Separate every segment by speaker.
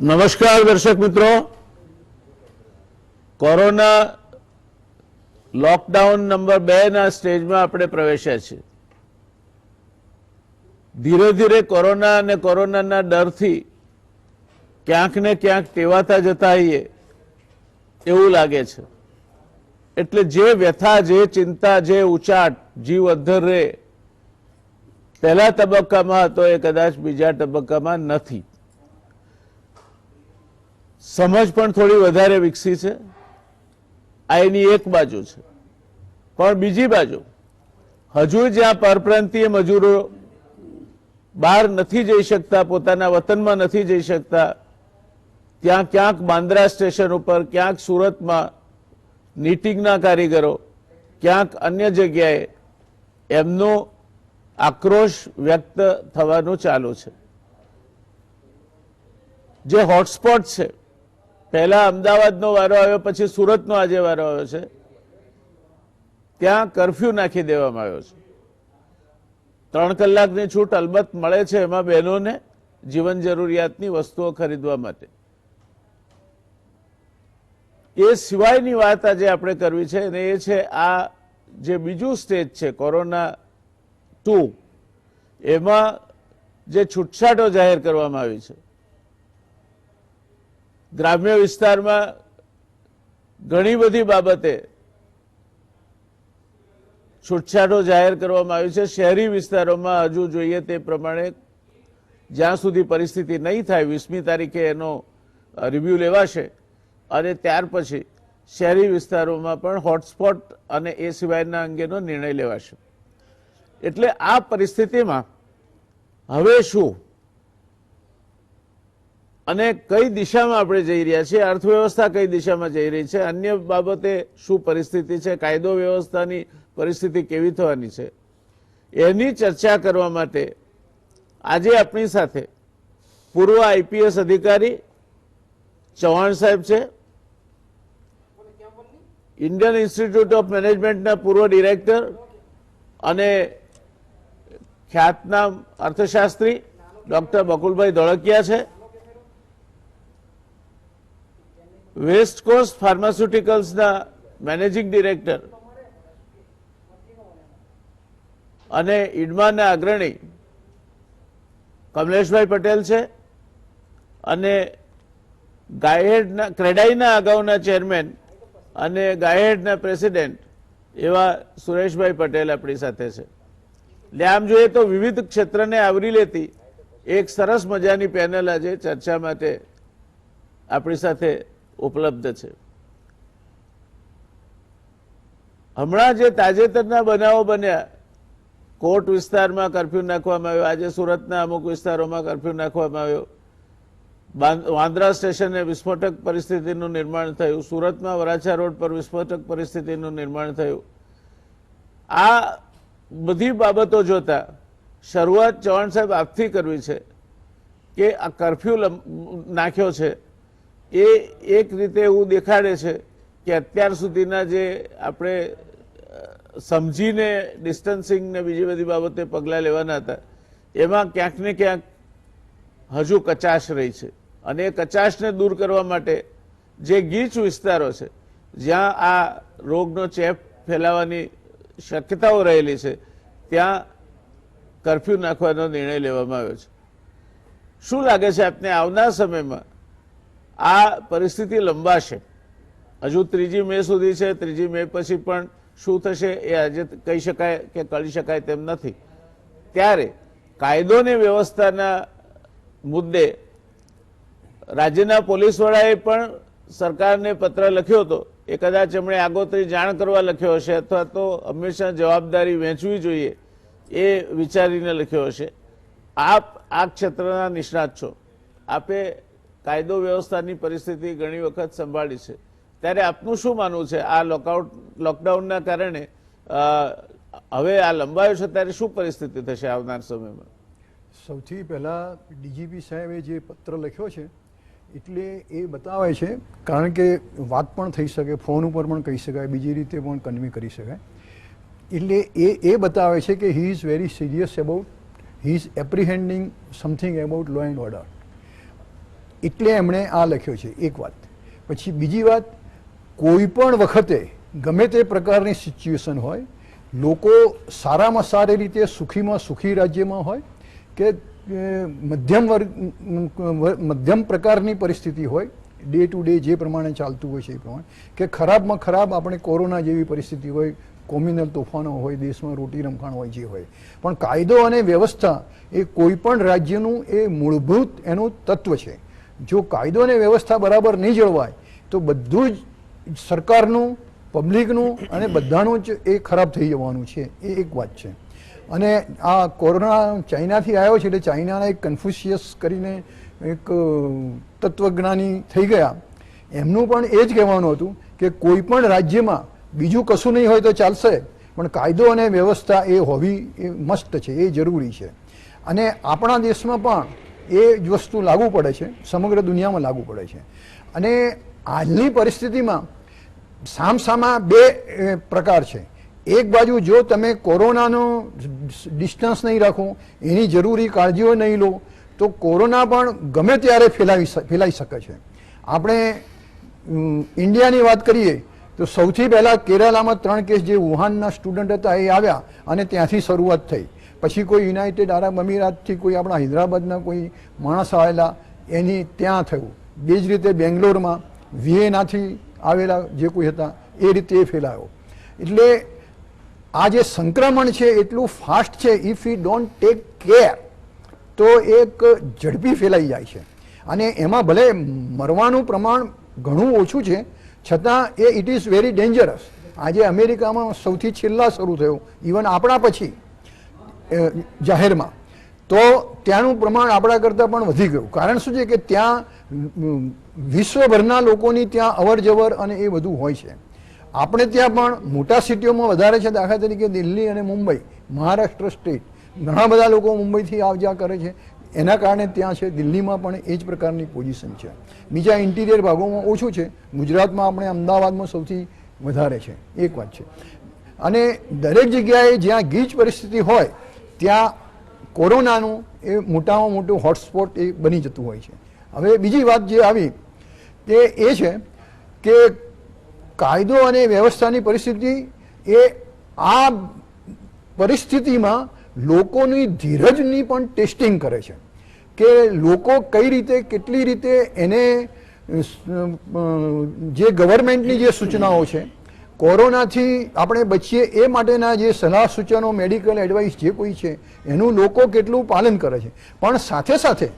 Speaker 1: નમસ્કાર દર્શક મિત્રો, કોરોના લોકડાઉન નંબર 2 ના સ્ટેજમાં આપણે પ્રવેશ્યા છીએ. ધીરે ધીરે કોરોના અને કોરોનાના ડરથી ક્યાંક ને ક્યાંક ટેવાતા જતા હોઈએ એવું લાગે છે. એટલે જે વ્યથા, જે ચિંતા, જે ઉચાટ, જીવ અદ્ધર રહે પહેલા તબક્કામાં હતો એ કદાચ બીજા તબક્કામાં નથી. સમજ પણ થોડી વધારે વિકસી છે. આ એની એક બાજુ છે. પણ બીજી બાજુ હજુ જ્યાં પરપ્રાંતીય મજૂરો બહાર નથી જઈ શકતા, પોતાના વતનમાં નથી જઈ શકતા, ત્યાં ક્યાંક બાંદ્રા સ્ટેશન ઉપર, ક્યાંક સુરતમાં નીટિંગના કારીગરો, ક્યાંક અન્ય જગ્યાએ એમનો આક્રોશ વ્યક્ત થવાનું ચાલુ છે. જે હોટસ્પોટ છે, પહેલા અમદાવાદનો વારો આવ્યો, પછી સુરતનો આજે વારો આવ્યો છે, ત્યાં કરફ્યુ નાખી દેવામાં આવ્યો છે. 3 કલાકની છૂટ અલબત્ત મળે છે એમાં બહેનોને જીવન જરૂરિયાતની વસ્તુઓ ખરીદવા માટે. એ સિવાયની વાત આજે આપણે કરવી છે અને એ છે આ જે બીજું સ્ટેજ છે કોરોના 2, એમાં જે છૂટછાટો જાહેર કરવામાં આવી છે. ગ્રામ્ય વિસ્તારમાં ઘણી બધી બાબતે છૂટછાટો જાહેર કરવામાં આવી છે. શહેરી વિસ્તારોમાં હજુ જોઈએ તે પ્રમાણે જ્યાં સુધી પરિસ્થિતિ નહીં થાય, 20મી તારીખે એનો રિવ્યુ લેવાશે અને ત્યાર પછી શહેરી વિસ્તારોમાં પણ હોટસ્પોટ અને એ સિવાયના અંગેનો નિર્ણય લેવાશે. એટલે આ પરિસ્થિતિમાં હવે શું અને કઈ દિશામાં આપણે જઈ રહ્યા છીએ, અર્થવ્યવસ્થા કઈ દિશામાં જઈ રહી છે, અન્ય બાબતે શું પરિસ્થિતિ છે, કાયદો વ્યવસ્થાની પરિસ્થિતિ કેવી થવાની છે, એની ચર્ચા કરવા માટે આજે આપણી સાથે પૂર્વ આઈપીએસ અધિકારી ચૌહાણ સાહેબ છે, ઇન્ડિયન ઇન્સ્ટિટ્યૂટ ઓફ મેનેજમેન્ટના પૂર્વ ડિરેક્ટર અને ખ્યાતનામ અર્થશાસ્ત્રી ડોક્ટર બકુલભાઈ ધોળકિયા છે, વેસ્ટ કોસ્ટ ફાર્માસ્યુટિકલ્સના મેનેજિંગ ડિરેક્ટર અને ઇડમાના અગ્રણી કમલેશભાઈ પટેલ છે અને ગાયહેડના ક્રેડાઈના અગાઉના ચેરમેન અને ગાયહેડના પ્રેસિડેન્ટ એવા સુરેશભાઈ પટેલ આપણી સાથે છે. એટલે આમ જોઈએ તો વિવિધ ક્ષેત્રને આવરી લેતી એક સરસ મજાની પેનલ આજે ચર્ચા માટે આપણી સાથે ઉપલબ્ધ છે. હમણાં જે તાજેતરના બનાવો બન્યા, કોટ વિસ્તારમાં કરફ્યુ નાખવામાં આવ્યો, આજે સુરતના અમુક વિસ્તારોમાં કરફ્યુ નાખવામાં આવ્યો, બાંદ્રા સ્ટેશને વિસ્ફોટક પરિસ્થિતિનું નિર્માણ થયું, સુરતમાં વરાછા રોડ પર વિસ્ફોટક પરિસ્થિતિનું નિર્માણ થયું. આ બધી બાબતો જોતા શરૂઆત ચૌહાણ સાહેબ આપથી કરવી છે કે આ કરફ્યુ નાખ્યો છે એ એક રીતે એવું દેખાડે છે કે અત્યાર સુધીના જે આપણે સમજીને ડિસ્ટન્સિંગ ને બીજી બધી બાબતે પગલાં લેવાના હતા એમાં ક્યાંક ને ક્યાંક હજુ કચાશ રહી છે. અને એ કચાશને દૂર કરવા માટે જે ગીચ વિસ્તારો છે, જ્યાં આ રોગનો ચેપ ફેલાવાની શક્યતાઓ રહેલી છે, ત્યાં કરફ્યુ નાખવાનો નિર્ણય લેવામાં આવ્યો છે. શું લાગે છે આપને આવનાર સમયમાં આ પરિસ્થિતિ લંબાશે? હજુ 3જી મે સુધી છે, 3જી મે પછી પણ શું થશે એ આજે કહી શકાય કે કરી શકાય તેમ નથી. ત્યારે કાયદો અને વ્યવસ્થાના મુદ્દે રાજ્યના પોલીસ વડાએ પણ સરકારને પત્ર લખ્યો હતો. એ કદાચ એમણે આગોતરી જાણ કરવા લખ્યો હશે અથવા તો હંમેશા જવાબદારી વહેંચવી જોઈએ એ વિચારીને લખ્યો હશે. આપ આ ક્ષેત્રના નિષ્ણાત છો, આપે કાયદો વ્યવસ્થાની પરિસ્થિતિ ઘણી વખત સંભાળી છે, ત્યારે આપનું શું માનવું છે? આ લોકડાઉનના કારણે હવે આ લંબાયો છે ત્યારે શું પરિસ્થિતિ થશે આવનાર સમયમાં?
Speaker 2: સૌથી પહેલાં ડીજીપી સાહેબે જે પત્ર લખ્યો છે એટલે એ બતાવે છે, કારણ કે વાત પણ થઈ શકે, ફોન ઉપર પણ કહી શકાય, બીજી રીતે પણ કન્વે કરી શકાય. એટલે એ બતાવે છે કે he is very serious about, he is apprehending something about law and order. એટલે એમણે આ લખ્યો છે, એક વાત. પછી બીજી વાત, કોઈ પણ વખતે ગમે તે પ્રકારની સિચ્યુએશન હોય, લોકો સારામાં સારી રીતે સુખીમાં સુખી રાજ્યમાં હોય કે મધ્યમ પ્રકારની પરિસ્થિતિ હોય, ડે ટુ ડે જે પ્રમાણે ચાલતું હોય છે એ પ્રમાણે, કે ખરાબમાં ખરાબ આપણે કોરોના જેવી પરિસ્થિતિ હોય, કોમ્યુનલ તોફાનો હોય, દેશમાં રોટી રમખાણ હોય, જે હોય, પણ કાયદો અને વ્યવસ્થા એ કોઈ પણ રાજ્યનું એ મૂળભૂત એનું તત્વ છે. જો કાયદો અને વ્યવસ્થા બરાબર નહીં જળવાય તો બધું જ સરકારનું, પબ્લિકનું અને બધાનું જ એ ખરાબ થઈ જવાનું છે. એ એક વાત છે. અને આ કોરોના ચાઇનાથી આવ્યો છે એટલે ચાઇનાના એક કન્ફ્યુશિયસ કરીને એક તત્વજ્ઞાની થઈ ગયા, એમનું પણ એ જ કહેવાનું હતું કે કોઈ પણ રાજ્યમાં બીજું કશું નહીં હોય તો ચાલશે, પણ કાયદો અને વ્યવસ્થા એ હોવી એ મસ્ત છે, એ જરૂરી છે. અને આપણા દેશમાં પણ એ જ વસ્તુ લાગુ પડે છે, સમગ્ર દુનિયામાં લાગુ પડે છે. અને હાલની પરિસ્થિતિમાં સામસામા બે પ્રકાર છે. એક બાજુ જો તમે કોરોનાનો ડિસ્ટન્સ નહીં રાખો, એની જરૂરી કાળજીઓ નહીં લો, તો કોરોના પણ ગમે ત્યારે ફેલાઈ શકે છે. આપણે ઇન્ડિયાની વાત કરીએ તો સૌથી પહેલાં કેરાલામાં 3 કેસ જે વુહાનના સ્ટુડન્ટ હતા એ આવ્યા અને ત્યાંથી શરૂઆત થઈ. પછી કોઈ યુનાઇટેડ આરબ અમીરાતથી કોઈ આપણા હૈદરાબાદના કોઈ માણસ આવેલા, એની ત્યાં થયું. બે જ રીતે બેંગ્લોરમાં વિયેનાથી આવેલા જે કોઈ હતા એ રીતે એ ફેલાયો. એટલે આ જે સંક્રમણ છે એટલું ફાસ્ટ છે, if you don't take care તો એક ઝડપી ફેલાઈ જાય છે. અને એમાં ભલે મરવાનું પ્રમાણ ઘણું ઓછું છે, છતાં એ ઇટ ઇઝ વેરી ડેન્જરસ. આજે અમેરિકામાં સૌથી છેલ્લા શરૂ થયું, ઇવન આપણા પછી જાહેરમાં, તો ત્યાંનું પ્રમાણ આપણા કરતાં પણ વધી ગયું. કારણ શું છે કે ત્યાં વિશ્વભરના લોકોની ત્યાં અવર જવર અને એ બધું હોય છે. આપણે ત્યાં પણ મોટા સિટીઓમાં વધારે છે, દાખલા તરીકે દિલ્હી અને મુંબઈ, મહારાષ્ટ્ર સ્ટેટ, ઘણા બધા લોકો મુંબઈથી આવ જા કરે છે, એના કારણે ત્યાં છે. દિલ્હીમાં પણ એ જ પ્રકારની પોઝિશન છે. બીજા ઇન્ટિરિયર ભાગોમાં ઓછું છે. ગુજરાતમાં આપણે અમદાવાદમાં સૌથી વધારે છે. એક વાત છે. અને દરેક જગ્યાએ જ્યાં ગીચ પરિસ્થિતિ હોય ત્યાં કોરોનાનું એ મોટામાં મોટું હોટસ્પોટ એ બની જતું હોય છે. હવે બીજી વાત જે આવી તે એ છે કે કાયદો અને વ્યવસ્થાની પરિસ્થિતિ એ આ પરિસ્થિતિમાં લોકોની ધીરજની પણ ટેસ્ટિંગ કરે છે કે લોકો કઈ રીતે, કેટલી રીતે એને જે ગવર્મેન્ટની જે સૂચનાઓ છે, કોરોનાથી આપણે બચીએ એ માટેના જે સલાહ સૂચનો, મેડિકલ એડવાઇસ જે કોઈ છે એનું લોકો કેટલું પાલન કરે છે. પણ સાથે સાથે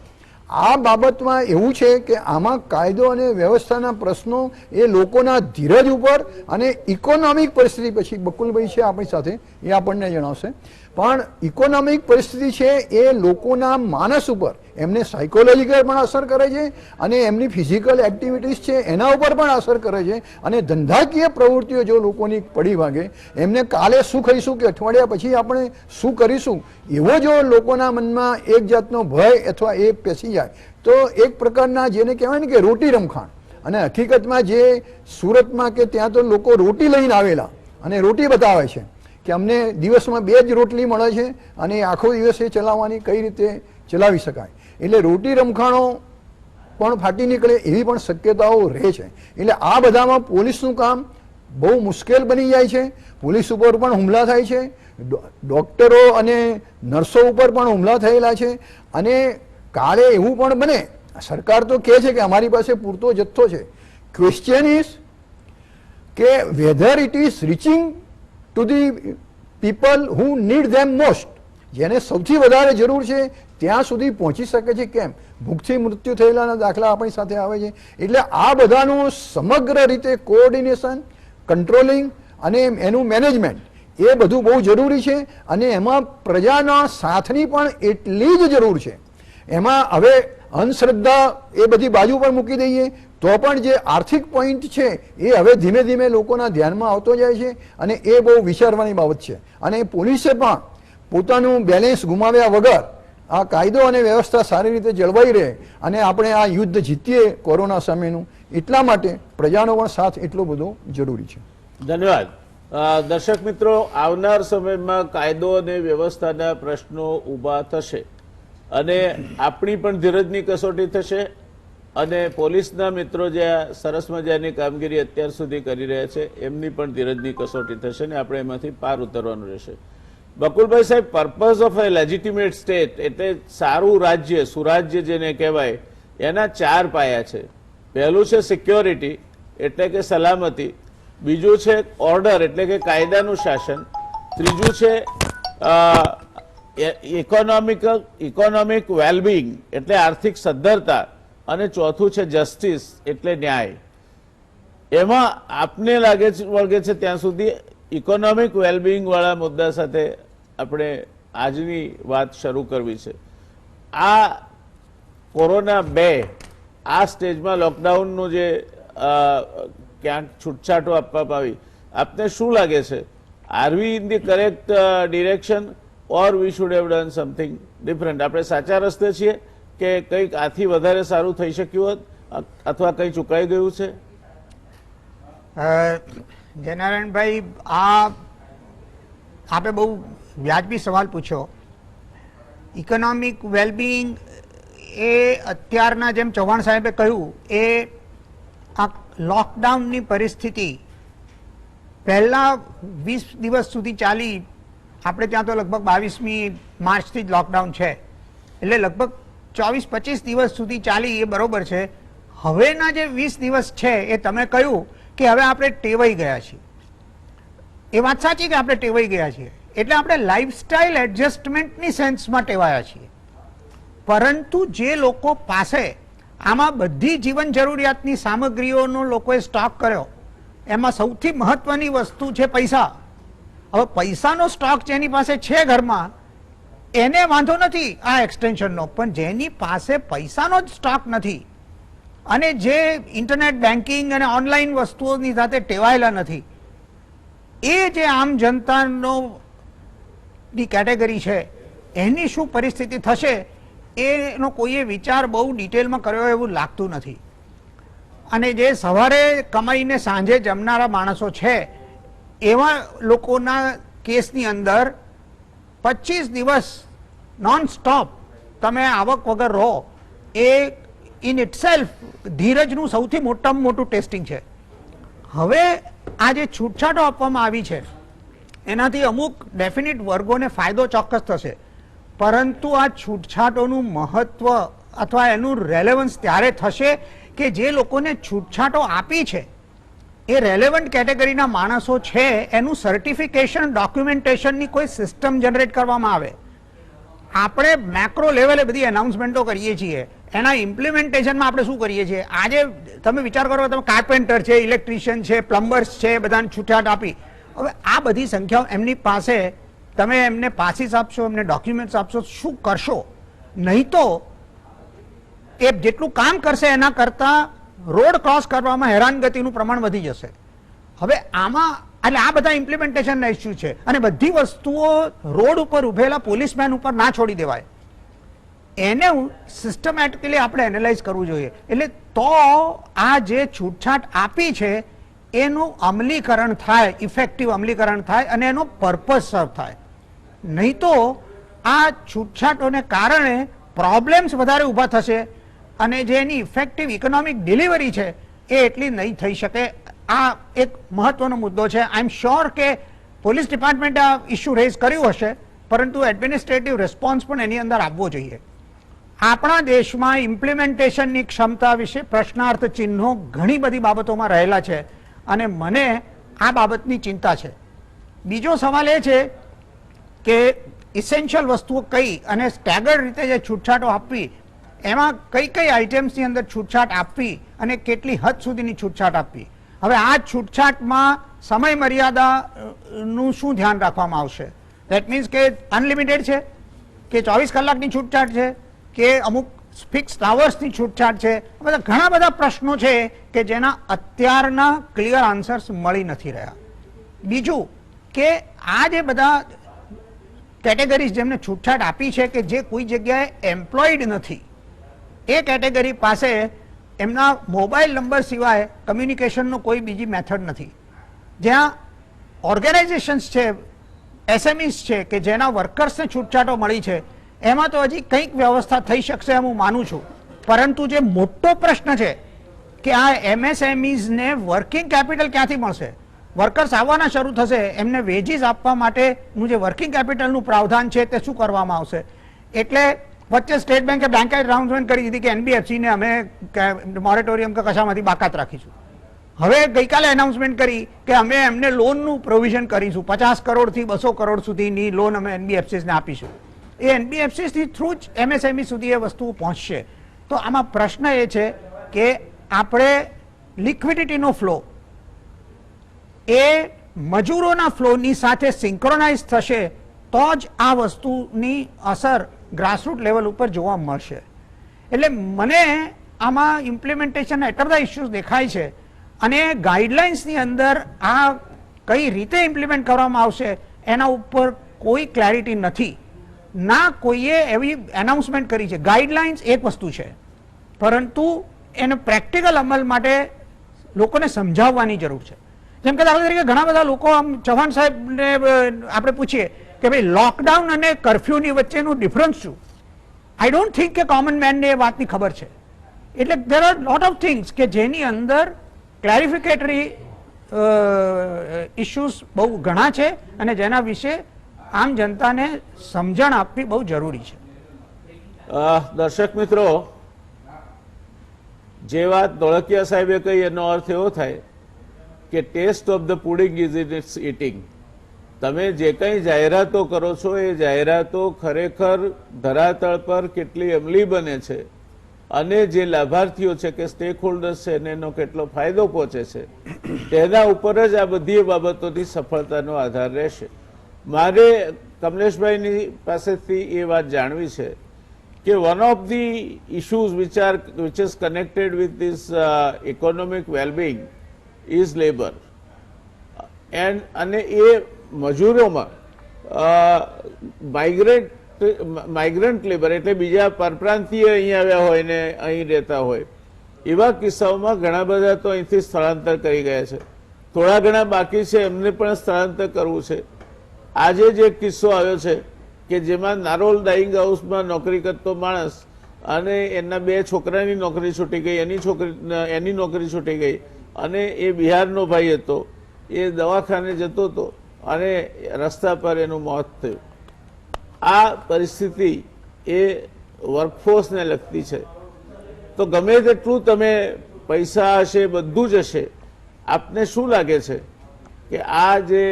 Speaker 2: આ બાબતમાં એવું છે કે આમાં કાયદો અને વ્યવસ્થાના પ્રશ્નો એ લોકોના ધીરજ ઉપર અને ઇકોનોમિક પરિસ્થિતિ, પછી બકુલભાઈ છે આપણી સાથે, એ આપણને જણાવશે, પણ ઇકોનોમિક પરિસ્થિતિ છે એ લોકોના માનસ ઉપર, એમને સાયકોલોજીકલ પણ અસર કરે છે અને એમની ફિઝિકલ એક્ટિવિટીઝ છે એના ઉપર પણ અસર કરે છે. અને ધંધાકીય પ્રવૃત્તિઓ જો લોકોની પડી ભાગે, એમને કાલે શું ખાઈશું કે અઠવાડિયા પછી આપણે શું કરીશું, એવો જો લોકોના મનમાં એક જાતનો ભય અથવા એ પેસી જાય તો એક પ્રકારના જેને કહેવાય ને કે રોટી રમખાણ. અને હકીકતમાં જે સુરતમાં કે ત્યાં તો લોકો રોટી લઈને આવેલા અને રોટી બતાવે છે કે અમને દિવસમાં 2 જ રોટલી મળે છે અને આખો દિવસ એ ચલાવવાની કઈ રીતે ચલાવી શકાય. એટલે રોટી રમખાણો પણ ફાટી નીકળે એવી પણ શક્યતાઓ રહે છે. એટલે આ બધામાં પોલીસનું કામ બહુ મુશ્કેલ બની જાય છે. પોલીસ ઉપર પણ હુમલા થાય છે, ડોક્ટરો અને નર્સો ઉપર પણ હુમલા થયેલા છે. અને કાલે એવું પણ બને, સરકાર તો કહે છે કે અમારી પાસે પૂરતો જથ્થો છે. ક્વેશ્ચન ઇઝ કે weather it is reaching to the people who need them most, જેને સૌથી વધારે જરૂર છે ત્યાં સુધી પહોંચી શકે છે કેમ? ભૂખથી મૃત્યુ થયેલાના દાખલા આપણી સાથે આવે છે. એટલે આ બધાનું સમગ્ર રીતે કોઓર્ડિનેશન, કંટ્રોલિંગ અને એનું મેનેજમેન્ટ એ બધું બહુ જરૂરી છે. અને એમાં પ્રજાના સાથની પણ એટલી જ જરૂર છે. એમાં હવે અંધશ્રદ્ધા એ બધી બાજુ પર મૂકી દઈએ તો પણ જે આર્થિક પોઈન્ટ છે એ હવે ધીમે ધીમે લોકોના ધ્યાનમાં આવતો જાય છે અને એ બહુ વિચારવાની બાબત છે. અને પોલીસે પણ પોતાનું બેલેન્સ ગુમાવ્યા વગર આ કાયદો અને વ્યવસ્થા સારી રીતે જળવાઈ રહે અને આપણે આ યુદ્ધ જીતીએ કોરોના સામેનું, એટલા માટે પ્રજાનો પણ સાથ એટલો બધો જરૂરી છે.
Speaker 1: ધન્યવાદ. દર્શક મિત્રો, આવનાર સમયમાં કાયદો અને વ્યવસ્થાના પ્રશ્નો ઊભા થશે અને આપણી પણ ધીરજની કસોટી થશે અને પોલીસના મિત્રો જે આ સરસ મજાની કામગીરી અત્યાર સુધી કરી રહ્યા છે એમની પણ ધીરજની કસોટી થશે ને આપણે એમાંથી પાર ઉતરવાનું રહેશે. બકુલભાઈ સાહેબ, purpose of A legitimate state એટલે સારું રાજ્ય, સુરાજ્ય જેને કહેવાય, એના 4 પાયા છે. પહેલું છે સિક્યોરિટી એટલે કે સલામતી, બીજું છે ઓર્ડર એટલે કે કાયદાનું શાસન, ત્રીજું છે ઇકોનોમિક વેલબિંગ એટલે આર્થિક સદ્ધરતા, અને ચોથું છે જસ્ટિસ એટલે ન્યાય. એમાં આપને વળગે છે ત્યાં સુધી ઇકોનોમિક વેલબિંગ વાળા મુદ્દા સાથે આપણે આજની વાત શરૂ કરવી છે. આ કોરોના 2 આ સ્ટેજમાં લોકડાઉનનું જે ક્યાંક છૂટછાટો આપવામાં આવી, આપને શું લાગે છે? Are we in the correct direction or we should have done something different? આપણે સાચા રસ્તે છીએ કે કંઈક આથી વધારે સારું થઈ શક્યું હોત અથવા કંઈ ચૂકાઈ ગયું છે?
Speaker 3: જયનારાયણભાઈ, આપે બહુ વ્યાજબી સવાલ પૂછ્યો. ઇકોનોમિક વેલબિંગ એ અત્યારના જેમ ચૌહાણ સાહેબે કહ્યું એ આ લોકડાઉનની પરિસ્થિતિ પહેલા 20 દિવસ સુધી ચાલી. આપણે ત્યાં તો લગભગ 22મી માર્ચથી જ લોકડાઉન છે, એટલે લગભગ 24-25 દિવસ સુધી ચાલી, એ બરોબર છે. હવેના જે 20 દિવસ છે એ તમે કહ્યું કે હવે આપણે ટેવાઈ ગયા છીએ. એ વાત સાચી કે આપણે ટેવાઈ ગયા છીએ, એટલે આપણે લાઇફસ્ટાઇલ એડજસ્ટમેન્ટની સેન્સમાં ટેવાયા છીએ. પરંતુ જે લોકો પાસે આમાં બધી જીવન જરૂરિયાતની સામગ્રીઓનો લોકોએ સ્ટોક કર્યો, એમાં સૌથી મહત્વની વસ્તુ છે પૈસા. હવે પૈસાનો સ્ટોક જેની પાસે છે ઘરમાં એને વાંધો નથી આ એક્સટેન્શનનો, પણ જેની પાસે પૈસાનો જ સ્ટોક નથી અને જે ઇન્ટરનેટ બેન્કિંગ અને ઓનલાઈન વસ્તુઓની સાથે ટેવાયેલા નથી, એ જે આમ જનતાનો ની કેટેગરી છે એની શું પરિસ્થિતિ થશે એનો કોઈએ વિચાર બહુ ડિટેલમાં કર્યો એવું લાગતું નથી. અને જે સવારે કમાઈને સાંજે જમનારા માણસો છે એવા લોકોના કેસની અંદર 25 દિવસ નોન સ્ટોપ તમે આવક વગર રહો, એ ઇન ઇટસેલ્ફ ધીરજનું સૌથી મોટામાં મોટું ટેસ્ટિંગ છે. હવે આ જે છૂટછાટો આપવામાં આવી છે એનાથી અમુક ડેફિનિટ વર્ગોને ફાયદો ચોક્કસ થશે, પરંતુ આ છૂટછાટોનું મહત્વ અથવા એનું રેલેવન્સ ત્યારે થશે કે જે લોકોને છૂટછાટો આપી છે એ રેલેવન્ટ કેટેગરીના માણસો છે, એનું સર્ટિફિકેશન ડોક્યુમેન્ટેશનની કોઈ સિસ્ટમ જનરેટ કરવામાં આવે. આપણે મેક્રો લેવલે બધી એનાઉન્સમેન્ટો કરીએ છીએ, એના ઇમ્પ્લિમેન્ટેશનમાં આપણે શું કરીએ છીએ? આજે તમે વિચાર કરો, તમે કાર્પેન્ટર છે, ઇલેક્ટ્રિશિયન છે, પ્લમ્બર્સ છે, બધાને છૂટછાટ આપી. હવે આ બધી સંખ્યાઓ એમની પાસે, તમે એમને પાસીસ આપશો, એમને ડોક્યુમેન્ટ્સ આપશો, શું કરશો? નહીં તો એ જેટલું કામ કરશે એના કરતાં રોડ ક્રોસ કરવામાં હેરાનગતિનું પ્રમાણ વધી જશે. હવે આમાં એટલે આ બધા ઇમ્પ્લિમેન્ટેશનના ઇસ્યુ છે, અને બધી વસ્તુઓ રોડ ઉપર ઉભેલા પોલીસમેન ઉપર ના છોડી દેવાય, એને સિસ્ટમેટિકલી આપણે એનાલાઇઝ કરવું જોઈએ. એટલે તો આ જે છૂટછાટ આપી છે એનું અમલીકરણ થાય, ઇફેક્ટિવ અમલીકરણ થાય અને એનો પર્પઝ સર્વ થાય. નહીં તો આ છૂટછાટોને કારણે પ્રોબ્લેમ્સ વધારે ઊભા થશે અને જે એની ઇફેક્ટિવ ઇકોનોમિક ડિલિવરી છે એ એટલી નહીં થઈ શકે. આ એક મહત્વનો મુદ્દો છે. આઈ એમ શ્યોર કે પોલીસ ડિપાર્ટમેન્ટે આ ઇસ્યુ રેઝ કર્યું હશે, પરંતુ એડમિનિસ્ટ્રેટિવ રિસ્પોન્સ પણ એની અંદર આપવો જોઈએ. આપણા દેશમાં ઇમ્પ્લિમેન્ટેશનની ક્ષમતા વિશે પ્રશ્નાર્થ ચિહ્નો ઘણી બધી બાબતોમાં રહેલા છે અને મને આ બાબતની ચિંતા છે. બીજો સવાલ એ છે કે ઇસેન્શિયલ વસ્તુઓ કઈ અને સ્ટેગર્ડ રીતે જે છૂટછાટો આપવી, એમાં કઈ કઈ આઇટમ્સની અંદર છૂટછાટ આપવી અને કેટલી હદ સુધીની છૂટછાટ આપવી. હવે આ છૂટછાટમાં સમય મર્યાદાનું શું ધ્યાન રાખવામાં આવશે? દેટ મીન્સ કે અનલિમિટેડ છે કે 24 કલાકની છૂટછાટ છે કે અમુક ફિક્સ અવર્સની છૂટછાટ છે? બધા ઘણા બધા પ્રશ્નો છે કે જેના અત્યારના ક્લિયર આન્સર્સ મળી નથી રહ્યા. બીજું કે આ જે બધા કેટેગરીઝ જેમને છૂટછાટ આપી છે કે જે કોઈ જગ્યાએ એમ્પ્લોયડ નથી, એ કેટેગરી પાસે એમના મોબાઈલ નંબર સિવાય કમ્યુનિકેશનનો કોઈ બીજી મેથડ નથી. જ્યાં ઓર્ગેનાઇઝેશન્સ છે, એસએમઈસ છે કે જેના વર્કર્સને છૂટછાટો મળી છે, એમાં તો હજી કંઈક વ્યવસ્થા થઈ શકશે એમ હું માનું છું. પરંતુ જે મોટો પ્રશ્ન છે કે આ MSMEs ને વર્કિંગ કેપિટલ ક્યાંથી મળશે? વર્કર્સ આવવાના શરૂ થશે, એમને વેજીસ આપવા માટેનું જે વર્કિંગ કેપિટલનું પ્રાવધાન છે તે શું કરવામાં આવશે? એટલે વચ્ચે સ્ટેટ બેન્કે બ્લેન્કેટ અનાઉન્સમેન્ટ કરી દીધી કે NBFC ને અમે મોરેટોરિયમ કે કશામાંથી બાકાત રાખીશું. હવે ગઈકાલે અનાઉન્સમેન્ટ કરી કે અમે એમને લોનનું પ્રોવિઝન કરીશું, 50 કરોડથી 200 કરોડ સુધીની લોન અમે NBFCs ને આપીશું. એ NBFCs થી થ્રુ જ MSME સુધી એ વસ્તુ પહોંચશે. તો આમાં પ્રશ્ન એ છે કે આપણે લિક્વિડિટીનો ફ્લો એ મજૂરોના ફ્લોની સાથે સિંક્રોનાઇઝ થશે તો જ આ વસ્તુની અસર ગ્રાસરૂટ લેવલ ઉપર જોવા મળશે. એટલે મને આમાં ઇમ્પ્લિમેન્ટેશનના એટલા બધા ઇસ્યુઝ દેખાય છે અને ગાઈડલાઇન્સની અંદર આ કઈ રીતે ઇમ્પ્લિમેન્ટ કરવામાં આવશે એના ઉપર કોઈ ક્લેરિટી નથી. ના કોઈએ એવી એનાઉન્સમેન્ટ કરી છે. ગાઈડલાઇન્સ એક વસ્તુ છે, પરંતુ એને પ્રેક્ટિકલ અમલ માટે લોકોને સમજાવવાની જરૂર છે. જેમ કે દાખલા તરીકે ઘણા બધા લોકો આમ ચૌહાણ સાહેબને આપણે પૂછીએ કે ભાઈ લોકડાઉન અને કર્ફ્યુની વચ્ચેનું ડિફરન્સ શું? આઈ ડોન્ટ થિંક કે કોમન મેનને એ વાતની ખબર છે. એટલે there are lot of things કે જેની અંદર ક્લેરિફિકેટરી ઇશ્યુઝ બહુ ઘણા છે અને જેના વિશે આમ જનતાને સમજણ આપવી બહુ જરૂરી છે.
Speaker 1: દર્શક મિત્રો, જે વાત ધોળકિયા સાહેબે કહી એનો અર્થ એવો થાય કે test of the pudding is in its eating. તમે જે કંઈ જાહેરાતો કરો છો એ જાહેરાતો ખરેખર ધરાતળ પર કેટલી અમલી બને છે અને જે લાભાર્થીઓ છે કે સ્ટેક હોલ્ડર્સ છે એને એનો કેટલો ફાયદો પહોંચે છે તેના ઉપર જ આ બધી બાબતોની સફળતાનો આધાર રહેશે. મારે કમલેશભાઈની પાસેથી એ વાત જાણવી છે કે one of the issues which is connected with this economic well-being is labor. અને એ મજૂરોમાં માઇગ્રન્ટ લેબર એટલે બીજા પરપ્રાંતીય અહીં આવ્યા હોય ને અહીં રહેતા હોય એવા કિસ્સાઓમાં ઘણા બધા તો અહીંથી સ્થળાંતર કરી ગયા છે. થોડા ઘણા બાકી છે, એમને પણ સ્થળાંતર કરવું છે. આજે જ એક કિસ્સો આવ્યો છે કે જેમાં નારોલ ડાઇંગ હાઉસમાં નોકરી કરતો માણસ અને એના 2 છોકરાની નોકરી છૂટી ગઈ, એની નોકરી છૂટી ગઈ અને એ બિહારનો ભાઈ હતો. એ દવાખાને જતો હતો અને રસ્તા પર એનું મોત થયું. આ પરિસ્થિતિ એ વર્કફોર્સને લગતી છે. તો ગમે તેટલું તમે પૈસા હશે, બધું જ હશે, આપને શું લાગે છે કે આ જે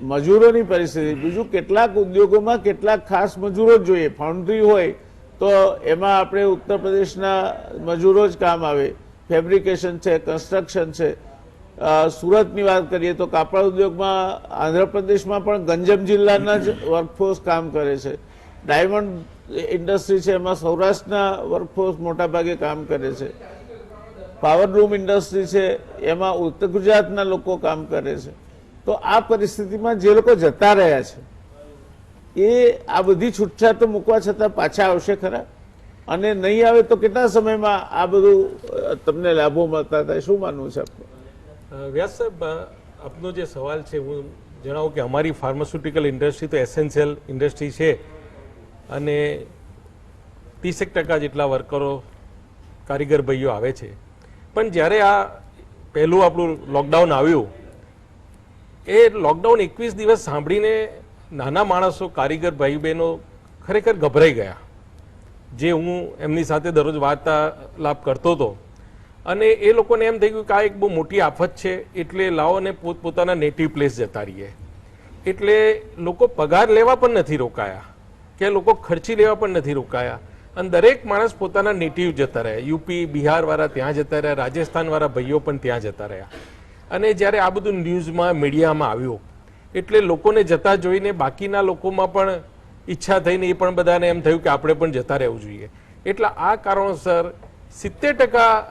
Speaker 1: મજૂરોની પરિસ્થિતિ, બીજું કેટલાક ઉદ્યોગોમાં કેટલાક ખાસ મજૂરો જ જોઈએ. ફાઉન્ડ્રી હોય તો એમાં આપણે ઉત્તર પ્રદેશના મજૂરો જ કામ આવે. ફેબ્રિકેશન છે, કન્સ્ટ્રક્શન છે. સુરતની વાત કરીએ તો કાપડ ઉદ્યોગમાં આંધ્રપ્રદેશમાં પણ ગંજમ જિલ્લાના જ વર્કફોર્સ કામ કરે છે. ડાયમંડ ઇન્ડસ્ટ્રી છે એમાં સૌરાષ્ટ્રના વર્કફોર્સ મોટાભાગે કામ કરે છે. પાવરલૂમ ઇન્ડસ્ટ્રી છે એમાં ઉત્તર ગુજરાતના લોકો કામ કરે છે. તો આ પરિસ્થિતિમાં જે લોકો જતા રહ્યા છે એ આ બધી છૂટછાટો મૂકવા છતાં પાછા આવશે ખરા? અને નહીં આવે તો કેટલા સમયમાં આ બધું તમને લાભો મળતા થાય? શું માનવું છે આપનું?
Speaker 4: વ્યાસ સાહેબ, આપનો જે સવાલ છે હું જણાવું કે અમારી ફાર્માસ્યુટિકલ ઇન્ડસ્ટ્રી તો એસેન્શિયલ ઇન્ડસ્ટ્રી છે અને 30% જેટલા વર્કરો કારીગર ભાઈઓ આવે છે. પણ જ્યારે આ પહેલું આપણું લોકડાઉન આવ્યું એ લોકડાઉન 21 દિવસ સાંભળીને નાના માણસો, કારીગર ભાઈ બહેનો ખરેખર ગભરાઈ ગયા. જે હું એમની સાથે દરરોજ વાર્તાલાપ કરતો હતો અને એ લોકોને એમ થઈ ગયું કે આ એક બહુ મોટી આફત છે એટલે લાવો ને પોતપોતાના નેટિવ પ્લેસ જતા રહીએ. એટલે લોકો પગાર લેવા પણ નથી રોકાયા કે લોકો ખર્ચી લેવા પણ નથી રોકાયા અને દરેક માણસ પોતાના નેટિવ જતા રહ્યા. યુપી, બિહારવાળા ત્યાં જતા રહ્યા, રાજસ્થાનવાળા ભાઈઓ પણ ત્યાં જતા રહ્યા. અને જ્યારે આ બધું ન્યૂઝમાં, મીડિયામાં આવ્યું એટલે લોકોને જતા જોઈને બાકીના લોકોમાં પણ ઈચ્છા થઈને એ પણ બધાને એમ થયું કે આપણે પણ જતા રહેવું જોઈએ. એટલે આ કારણોસર 70%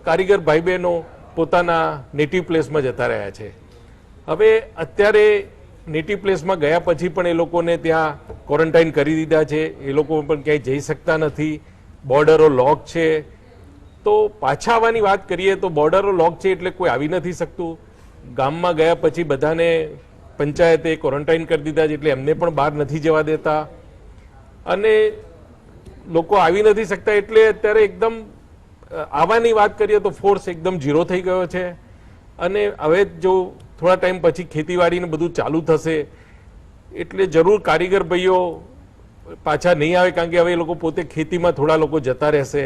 Speaker 4: કારીગર ભાઈ બહેનો પોતાના નેટિવ પ્લેસમાં જતા રહ્યા છે. હવે અત્યારે નેટિવ પ્લેસમાં ગયા પછી પણ એ લોકોને ત્યાં ક્વોરન્ટાઇન કરી દીધા છે. એ લોકો પણ ક્યાંય જઈ શકતા નથી. બોર્ડરો લોક છે. તો પાછા આવવાની વાત કરીએ તો બોર્ડરો લોક છે એટલે કોઈ આવી નથી શકતું. ગામમાં ગયા પછી બધાને પંચાયતે ક્વોરન્ટાઇન કરી દીધા છે એટલે એમને પણ બહાર નથી જવા દેતા. અને લોકો આવી નથી શકતા એટલે અત્યારે એકદમ આવવાની વાત કરીએ તો ફોર્સ એકદમ ઝીરો થઈ ગયો છે. અને હવે જો થોડા ટાઈમ પછી ખેતીવાડીને બધું ચાલુ થશે એટલે જરૂર કારીગર ભાઈઓ પાછા નહીં આવે, કારણ કે હવે એ લોકો પોતે ખેતીમાં થોડા લોકો જતા રહેશે.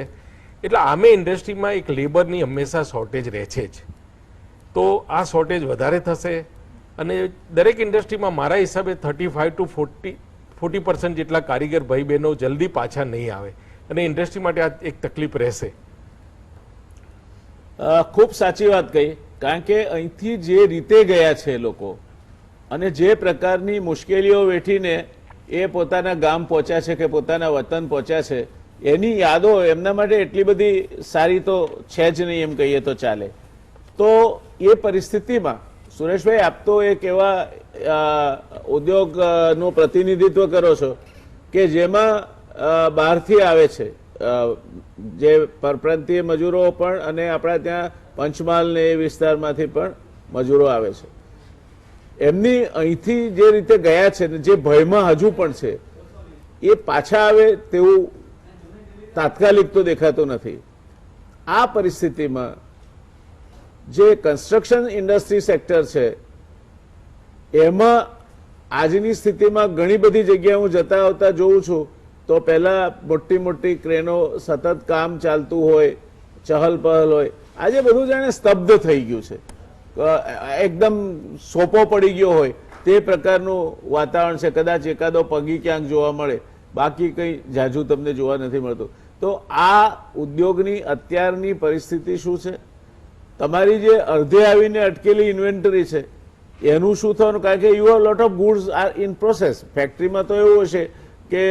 Speaker 4: એટલે આમે ઇન્ડસ્ટ્રીમાં એક લેબરની હંમેશા શોર્ટેજ રહે છે જ. તો આ શોર્ટેજ વધારે થશે અને દરેક ઇન્ડસ્ટ્રીમાં મારા હિસાબે 35 to 40% જેટલા કારીગર ભાઈ બહેનો જલ્દી પાછા નહીં આવે અને ઇન્ડસ્ટ્રી માટે આ એક તકલીફ રહેશે.
Speaker 1: ખૂબ સાચી વાત કહી, કારણ કે અહીંથી જે રીતે ગયા છે લોકો અને જે પ્રકારની મુશ્કેલીઓ વેઠીને એ પોતાના ગામ પહોંચ્યા છે કે પોતાના વતન પહોંચ્યા છે, એની યાદો એમના માટે એટલી બધી સારી તો છે જ નહીં એમ કહીએ તો ચાલે. તો એ પરિસ્થિતિમાં સુરેશભાઈ, આપ તો એક એવા ઉદ્યોગનું પ્રતિનિધિત્વ કરો છો કે જેમાં બહારથી આવે છે જે પરપ્રાંતીય મજૂરો પણ અને આપણા ત્યાં પંચમહાલ ને એ વિસ્તારમાંથી પણ મજૂરો આવે છે. એમની અહીંથી જે રીતે ગયા છે ને જે ભયમાં હજુ પણ છે એ પાછા આવે તેવું તાત્કાલિક તો દેખાતું નથી. આ પરિસ્થિતિમાં જે કન્સ્ટ્રક્શન ઇન્ડસ્ટ્રી સેક્ટર છે એમાં આજની સ્થિતિમાં ઘણી બધી જગ્યાએ હું જતા આવતા જોઉં છું તો પહેલા મોટી મોટી ક્રેનો સતત કામ ચાલતું હોય, ચહલ પહલ હોય, આજે બધું જાણે સ્તબ્ધ થઈ ગયું છે, એકદમ સોપો પડી ગયો હોય તે પ્રકારનું વાતાવરણ છે. કદાચ એકાદો પગી ક્યાંક જોવા મળે, બાકી કંઈ ઝાઝું તમને જોવા નથી મળતું. તો આ ઉદ્યોગની અત્યારની પરિસ્થિતિ શું છે? તમારી જે અડધે આવીને અટકેલી ઇન્વેન્ટરી છે એનું શું થવાનું? કારણ કે you have lot of goods are in process. ફેક્ટરીમાં તો એવું હશે કે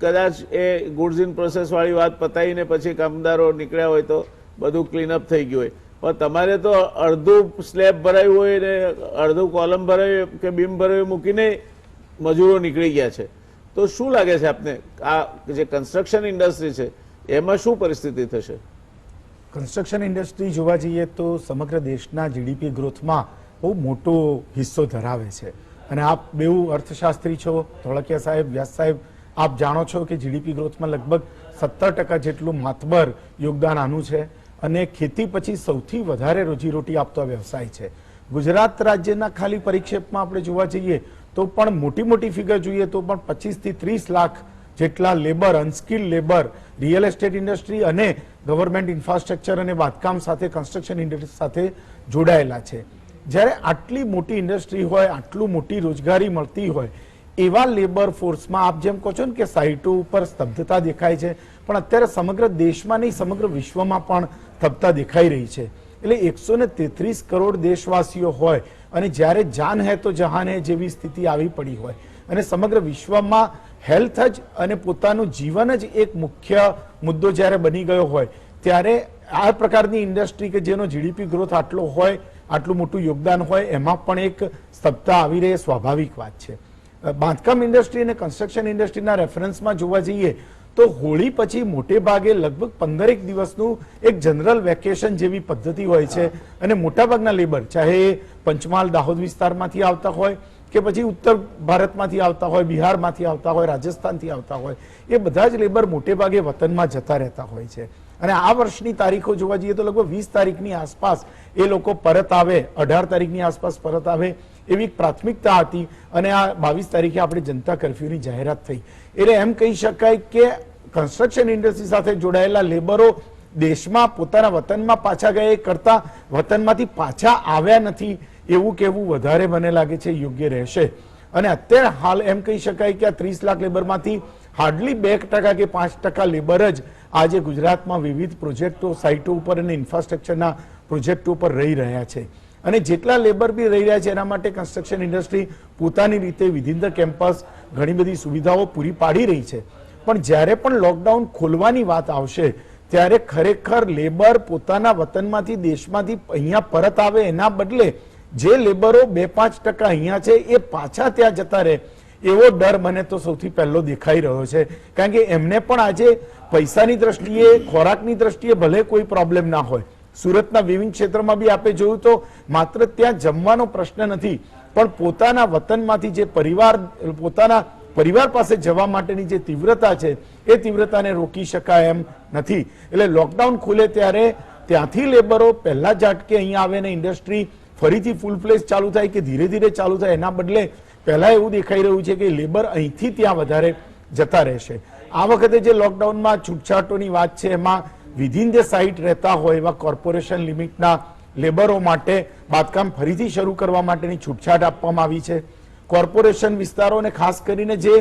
Speaker 1: કદાચ એ ગુડ્સ ઇન પ્રોસેસ વાળી વાત પતાવીને પછી કામદારો નીકળ્યા હોય તો બધું ક્લીનઅપ થઈ ગયું હોય, પણ તમારે તો અડધું સ્લેબ ભરાયું હોય ને અડધું કોલમ ભરાયું કે બીમ ભરાયું મૂકીને મજૂરો નીકળી ગયા છે. તો શું લાગે છે આપને આ જે કન્સ્ટ્રક્શન ઇન્ડસ્ટ્રી છે એમાં શું પરિસ્થિતિ થશે?
Speaker 5: કન્સ્ટ્રક્શન ઇન્ડસ્ટ્રી જોવા જઈએ તો સમગ્ર દેશના જીડીપી ગ્રોથમાં બહુ મોટો હિસ્સો ધરાવે છે. અને આપ બેઉ અર્થશાસ્ત્રી છો, ધોળકિયા સાહેબ, વ્યાસ સાહેબ, આપ જાણો છો કે જીડીપી ગ્રોથમાં લગભગ 17% જેટલું માતબર યોગદાન આનું છે. અને ખેતી પછી સૌથી વધારે રોજીરોટી આપતો વ્યવસાય છે. ગુજરાત રાજ્યના ખાલી પરિક્ષેપમાં આપણે જોવા જઈએ તો પણ મોટી મોટી ફિગર જોઈએ તો પણ 25 થી 30 લાખ જેટલા labour, unskilled labour, real estate industry અને ગવર્મેન્ટ ઇન્ફ્રાસ્ટ્રક્ચર અને બાંધકામ સાથે, કન્સ્ટ્રક્શન ઇન્ડસ્ટ્રી સાથે જોડાયેલા છે. જ્યારે આટલી મોટી ઇન્ડસ્ટ્રી હોય, આટલું મોટી રોજગારી મળતી હોય એવા લેબર ફોર્સમાં આપ જેમ કહો છો ને કે સાઇટો ઉપર સ્તબ્ધતા દેખાય છે, પણ અત્યારે સમગ્ર દેશમાં નહીં સમગ્ર વિશ્વમાં પણ સ્તબ્ધતા દેખાઈ રહી છે. એટલે 133 કરોડ દેશવાસીઓ હોય અને જ્યારે જાન હે તો જહાન હે જેવી સ્થિતિ આવી પડી હોય અને સમગ્ર વિશ્વમાં હેલ્થ જ અને પોતાનું જીવન જ એક મુખ્ય મુદ્દો જ્યારે બની ગયો હોય ત્યારે આ પ્રકારની ઇન્ડસ્ટ્રી કે જેનો જીડીપી ગ્રોથ આટલો હોય, આટલું મોટું યોગદાન હોય, એમાં પણ એક સ્તબ્ધતા આવી રહી સ્વાભાવિક વાત છે. બાંધકામ ઇન્ડસ્ટ્રી અને કન્સ્ટ્રક્શન ઇન્ડસ્ટ્રીના રેફરન્સમાં જોવા જઈએ તો હોળી પછી મોટે ભાગે લગભગ 15 દિવસનું એક જનરલ વેકેશન જેવી પદ્ધતિ હોય છે અને મોટાભાગના લેબર ચાહે પંચમહાલ દાહોદ વિસ્તારમાંથી આવતા હોય કે પછી ઉત્તર ભારતમાંથી આવતા હોય, બિહારમાંથી આવતા હોય, રાજસ્થાનથી આવતા હોય, એ બધા જ લેબર મોટે ભાગે વતનમાં જતા રહેતા હોય છે. અને આ વર્ષની તારીખો જોવા જઈએ તો લગભગ 20 તારીખની આસપાસ એ લોકો પરત આવે, 18 તારીખની આસપાસ પરત આવે એવી એક પ્રાથમિકતા હતી અને આ 22 તારીખે આપણે જનતા કર્ફ્યુની જાહેરાત થઈ. એટલે એમ કહી શકાય કે કન્સ્ટ્રક્શન ઇન્ડસ્ટ્રી સાથે જોડાયેલા લેબરો દેશમાં પોતાના વતનમાં પાછા ગયા કરતા વતનમાંથી પાછા આવ્યા નથી એવું કહેવું વધારે મને લાગે છે યોગ્ય રહેશે. અને અત્યારે હાલ એમ કહી શકાય કે આ 30 લાખ લેબરમાંથી હાર્ડલી 2% કે 5% લેબર જ આજે ગુજરાતમાં વિવિધ પ્રોજેક્ટો, સાઇટો ઉપર અને ઇન્ફ્રાસ્ટ્રક્ચરના પ્રોજેક્ટો ઉપર રહી રહ્યા છે. અને જેટલા લેબર બી રહી રહ્યા છે એના માટે કન્સ્ટ્રક્શન ઇન્ડસ્ટ્રી પોતાની રીતે વિધિન ધ કેમ્પસ ઘણી બધી સુવિધાઓ પૂરી પાડી રહી છે. પણ જ્યારે પણ લોકડાઉન ખોલવાની વાત આવશે ત્યારે ખરેખર લેબર પોતાના વતનમાંથી, દેશમાંથી અહીંયા પરત આવે એના બદલે જે લેબરો 2-5% અહીંયા છે એ પાછા ત્યાં જતા રહે એવો ડર મને તો સૌથી પહેલો દેખાઈ રહ્યો છે. કારણ કે એમને પણ આજે પૈસાની દ્રષ્ટિએ, ખોરાકની દ્રષ્ટિએ ભલે કોઈ પ્રોબ્લેમ ના હોય, સુરતના વિવિંગ ક્ષેત્રમાં બી આપણે જોયું તો માત્ર ત્યાં જમવાનો પ્રશ્ન નથી પણ પોતાના વતનમાંથી જે પોતાના પરિવાર પાસે જવા માટેની જે તીવ્રતા છે એ તીવ્રતાને રોકી શકાય એમ નથી. એટલે લોકડાઉન ખુલે ત્યારે ત્યાંથી લેબરો પહેલા ઝાટકે અહીંયા આવે ને ઇન્ડસ્ટ્રી ફરીથી ફૂલ ફ્લેજ ચાલુ થાય કે ધીરે ધીરે ચાલુ થાય, એના બદલે પહેલા એવું દેખાઈ રહ્યું છે કે લેબર અહીંથી ત્યાં વધારે જતા રહેશે. આ વખતે જે લોકડાઉનમાં છૂટછાટોની વાત છે એમાં વિધિન જે સાઇટ રહેતા હોય એવા કોર્પોરેશન લિમિટના લેબરો માટે બાંધકામ ફરીથી શરૂ કરવા માટેની છૂટછાટ આપવામાં આવી છે. કોર્પોરેશન વિસ્તારો અને ખાસ કરીને જે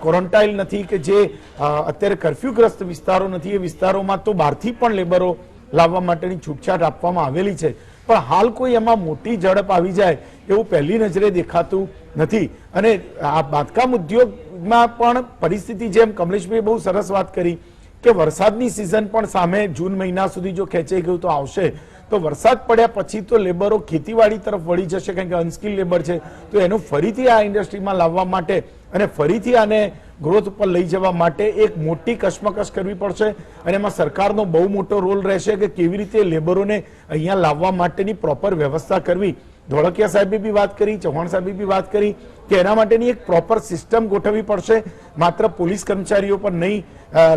Speaker 5: ક્વોરન્ટાઇન નથી કે જે અત્યારે કર્ફ્યુગ્રસ્ત વિસ્તારો નથી એ વિસ્તારોમાં તો બહારથી પણ લેબરો લાવવા માટેની છૂટછાટ આપવામાં આવેલી છે. પણ હાલ કોઈ એમાં મોટી ઝડપ આવી જાય એવું પહેલી નજરે દેખાતું નથી. અને આ બાંધકામ ઉદ્યોગમાં પણ પરિસ્થિતિ જેમ કમલેશભાઈ બહુ સરસ વાત કરી કે વરસાદની સિઝન પણ સામે જૂન મહિના સુધી જો ખેંચાઈ ગયું તો આવશે, તો વરસાદ પડ્યા પછી તો લેબરો ખેતીવાડી તરફ વળી જશે કારણ કે અનસ્કિલ લેબર છે. તો એનું ફરીથી આ ઇન્ડસ્ટ્રીમાં લાવવા માટે અને ફરીથી આને ગ્રોથ ઉપર લઈ જવા માટે એક મોટી કશમકશ કરવી પડશે. અને એમાં સરકારનો બહુ મોટો રોલ રહેશે કે કેવી રીતે લેબરોને અહીંયા લાવવા માટેની પ્રોપર વ્યવસ્થા કરવી. ધોળકિયા સાહેબે બી વાત કરી, ચૌહાણ સાહેબે બી વાત કરી કે એના માટેની એક પ્રોપર સિસ્ટમ ગોઠવવી પડશે. માત્ર પોલીસ કર્મચારીઓ પર નહીં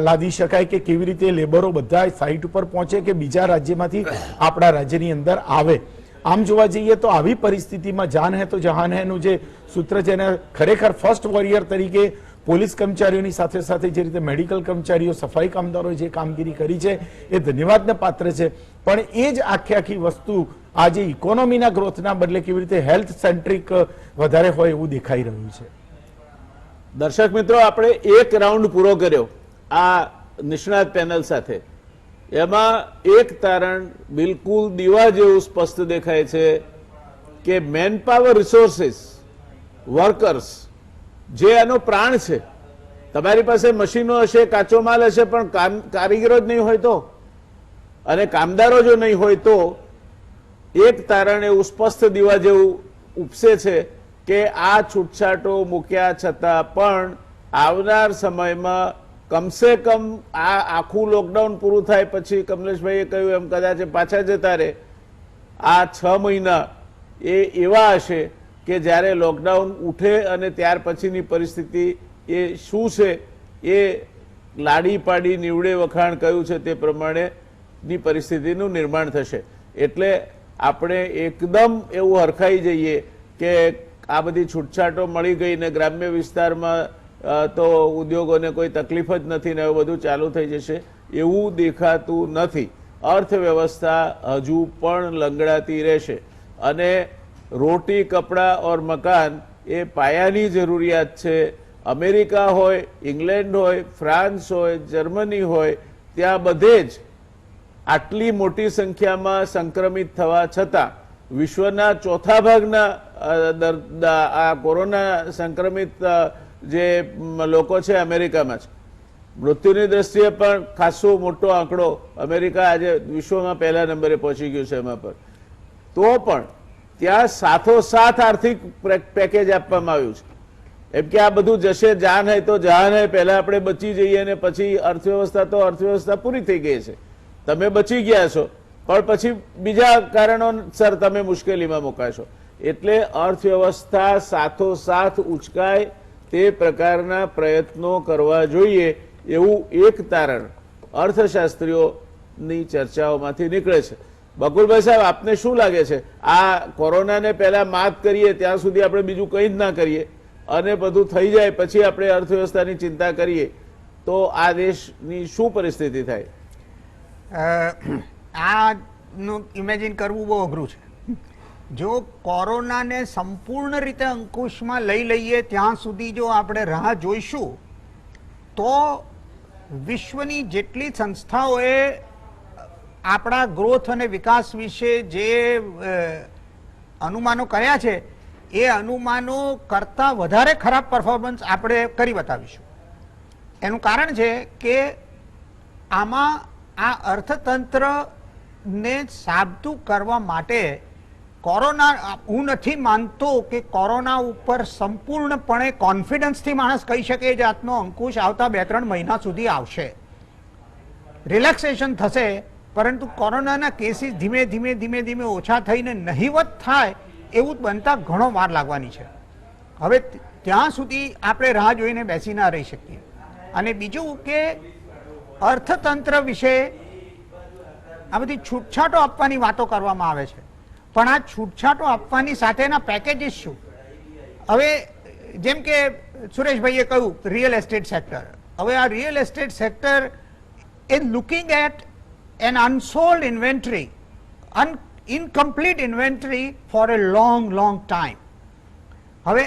Speaker 5: લાદી શકાય કે કેવી રીતે લેબરો બધા સાઇટ ઉપર પહોંચે કે બીજા રાજ્યમાંથી આપણા રાજ્યની અંદર આવે. આમ જોવા જઈએ તો આવી પરિસ્થિતિમાં જાન હે તો જહાન હે નું જે સૂત્ર છે એને ખરેખર ફર્સ્ટ વોરિયર તરીકે પોલીસ કર્મચારીઓની સાથે સાથે જે રીતે મેડિકલ કર્મચારીઓ, સફાઈ કામદારોએ જે કામગીરી કરી છે એ ધન્યવાદને પાત્ર છે. પણ એ જ આખી વસ્તુ આજે ઇકોનોમીના ગ્રોથના બદલે કેવી રીતે હેલ્થ સેન્ટ્રિક વધારે હોય એવું દેખાઈ રહ્યું છે.
Speaker 1: દર્શક મિત્રો, આપણે એક રાઉન્ડ પૂરો કર્યો આ નિષ્ણાત પેનલ સાથે. એમાં એક તારણ બિલકુલ દીવા જેવું સ્પષ્ટ દેખાય છે કે મેન પાવર રિસોર્સિસ, વર્કર્સ જે એનો પ્રાણ છે, તમારી પાસે મશીનો હશે, કાચો માલ હશે, પણ કારીગરો જ નહીં હોય તો, અને કામદારો જો નહીં હોય તો એક તારણ એવું સ્પષ્ટ દીવા જેવું ઉપસે છે કે આ છૂટછાટો મૂક્યા છતાં પણ આવનાર સમયમાં કમસે કમ આ આખું લોકડાઉન પૂરું થાય પછી કમલેશભાઈએ કહ્યું એમ કદાચ પાછા જતા રહે, આ 6 મહિના એ એવા હશે કે જ્યારે લોકડાઉન ઉઠે અને ત્યાર પછીની પરિસ્થિતિ એ શું છે એ લાડી પાડી નીવડે વખાણ કહ્યું છે તે પ્રમાણેની પરિસ્થિતિનું નિર્માણ થશે. એટલે આપણે એકદમ એવું હરખાઈ જઈએ કે આ બધી છૂટછાટો મળી ગઈ ને ગ્રામ્ય વિસ્તારમાં તો ઉદ્યોગોને કોઈ તકલીફ જ નથી ને એવું બધું ચાલુ થઈ જશે એવું દેખાતું નથી. અર્થવ્યવસ્થા હજુ પણ લંગડાતી રહેશે અને રોટી, કપડાં ઓર મકાન એ પાયાની જરૂરિયાત છે. અમેરિકા હોય, ઇંગ્લેન્ડ હોય, ફ્રાન્સ હોય, જર્મની હોય, ત્યાં બધે જ આટલી મોટી સંખ્યામાં સંક્રમિત થવા છતાં વિશ્વના ચોથા ભાગના આ કોરોના સંક્રમિત જે લોકો છે અમેરિકામાં છે. મૃત્યુની દ્રષ્ટિએ પણ ખાસો મોટો આંકડો અમેરિકા આજે વિશ્વમાં પહેલા નંબરે પહોંચી ગયું છે એમાં પર. તો પણ ત્યાં સાથોસાથ આર્થિક પેકેજ આપવામાં આવ્યું છે. એમ કે આ બધું જશે, જાન હૈ તો જહાન હૈ, પહેલા આપણે બચી જઈએ અને પછી અર્થવ્યવસ્થા પૂરી થઈ ગઈ છે. તમે બચી ગયા છો પણ પછી બીજા કારણોસર તમે મુશ્કેલીમાં મુકાશો. એટલે અર્થવ્યવસ્થા સાથોસાથ ઉચકાય તે પ્રકારના પ્રયત્નો કરવા જોઈએ એવું એક તારણ અર્થશાસ્ત્રીઓની ચર્ચાઓમાંથી નીકળે છે. બકુલભાઈ સાહેબ, આપને શું લાગે છે આ કોરોનાને પહેલા માત કરીએ ત્યાં સુધી આપણે બીજું કંઈ જ ના કરીએ અને બધું થઈ જાય પછી આપણે અર્થવ્યવસ્થાની ચિંતા કરીએ તો આ દેશની શું પરિસ્થિતિ થાય?
Speaker 3: આનું ઇમેજિન કરવું બહુ અઘરું છે. જો કોરોનાને સંપૂર્ણ રીતે અંકુશમાં લઈ લઈએ ત્યાં સુધી જો આપણે રાહ જોઈશું તો વિશ્વની જેટલી સંસ્થાઓએ આપણા ગ્રોથ અને વિકાસ વિશે જે અનુમાનો કર્યા છે એ અનુમાનો કરતાં વધારે ખરાબ પરફોર્મન્સ આપણે કરી બતાવીશું. એનું કારણ છે કે આમાં આ અર્થતંત્રને સાબતું કરવા માટે કોરોના, હું નથી માનતો કે કોરોના ઉપર સંપૂર્ણપણે કોન્ફિડન્સથી માણસ કહી શકે એ જાતનો અંકુશ આવતા 2-3 મહિના સુધી આવશે. રિલેક્સેશન થશે, પરંતુ કોરોનાના કેસીસ ધીમે ધીમે ઓછા થઈને નહિવત થાય એવું બનતા ઘણો વાર લાગવાની છે. હવે ત્યાં સુધી આપણે રાહ જોઈને બેસી ના રહી શકીએ. અને બીજું કે અર્થતંત્ર વિશે આ બધી છૂટછાટો આપવાની વાતો કરવામાં આવે છે, પણ આ છૂટછાટો આપવાની સાથેના પેકેજીસ શું? હવે જેમ કે સુરેશભાઈએ કહ્યું રિયલ એસ્ટેટ સેક્ટર, હવે આ real estate sector is looking at an unsold inventory, incomplete inventory for a long time. હવે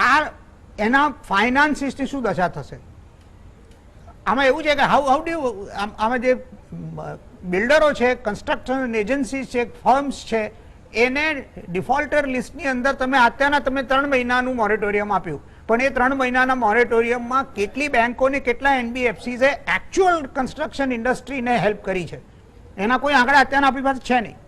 Speaker 3: આ એના ફાઇનાન્સીસની શું દશા થશે? આમાં એવું છે કે હાઉ ડુ આમાં જે બિલ્ડરો છે, કન્સ્ટ્રક્શન એજન્સી છે, ફર્મ્સ છે, એને ડિફોલ્ટર લિસ્ટની અંદર તમે અત્યારના તમે 3 મહિનાનું મોરેટોરિયમ આપ્યું, પણ એ 3 મહિનાના મોરેટોરિયમમાં કેટલી બેંકોને કેટલા એનબીએફસીઝે એકચ્યુઅલ કન્સ્ટ્રક્શન ઇન્ડસ્ટ્રીને હેલ્પ કરી છે એના કોઈ આંકડા અત્યારના આપણી પાસે છે નહીં.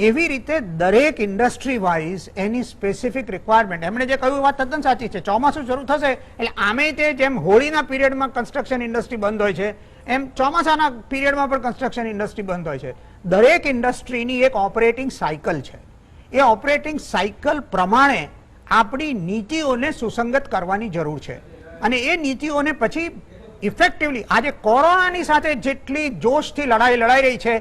Speaker 3: એવી રીતે દરેક ઇન્ડસ્ટ્રી વાઇઝ એની સ્પેસિફિક રિક્વાયરમેન્ટ, એમણે જે કહ્યું વાત તદ્દન સાચી છે. ચોમાસું શરૂ થશે એટલે આમે તે જેમ હોળીના પીરિયડમાં કન્સ્ટ્રક્શન ઇન્ડસ્ટ્રી બંધ હોય છે એમ ચોમાસાના પીરિયડમાં પણ કન્સ્ટ્રક્શન ઇન્ડસ્ટ્રી બંધ હોય છે. દરેક ઇન્ડસ્ટ્રીની એક ઓપરેટિંગ સાયકલ છે. એ ઓપરેટિંગ સાયકલ પ્રમાણે આપણી નીતિઓને સુસંગત કરવાની જરૂર છે અને એ નીતિઓને પછી ઇફેક્ટિવલી આજે કોરોનાની સાથે જેટલી જોશથી લડાઈ લડાઈ રહી છે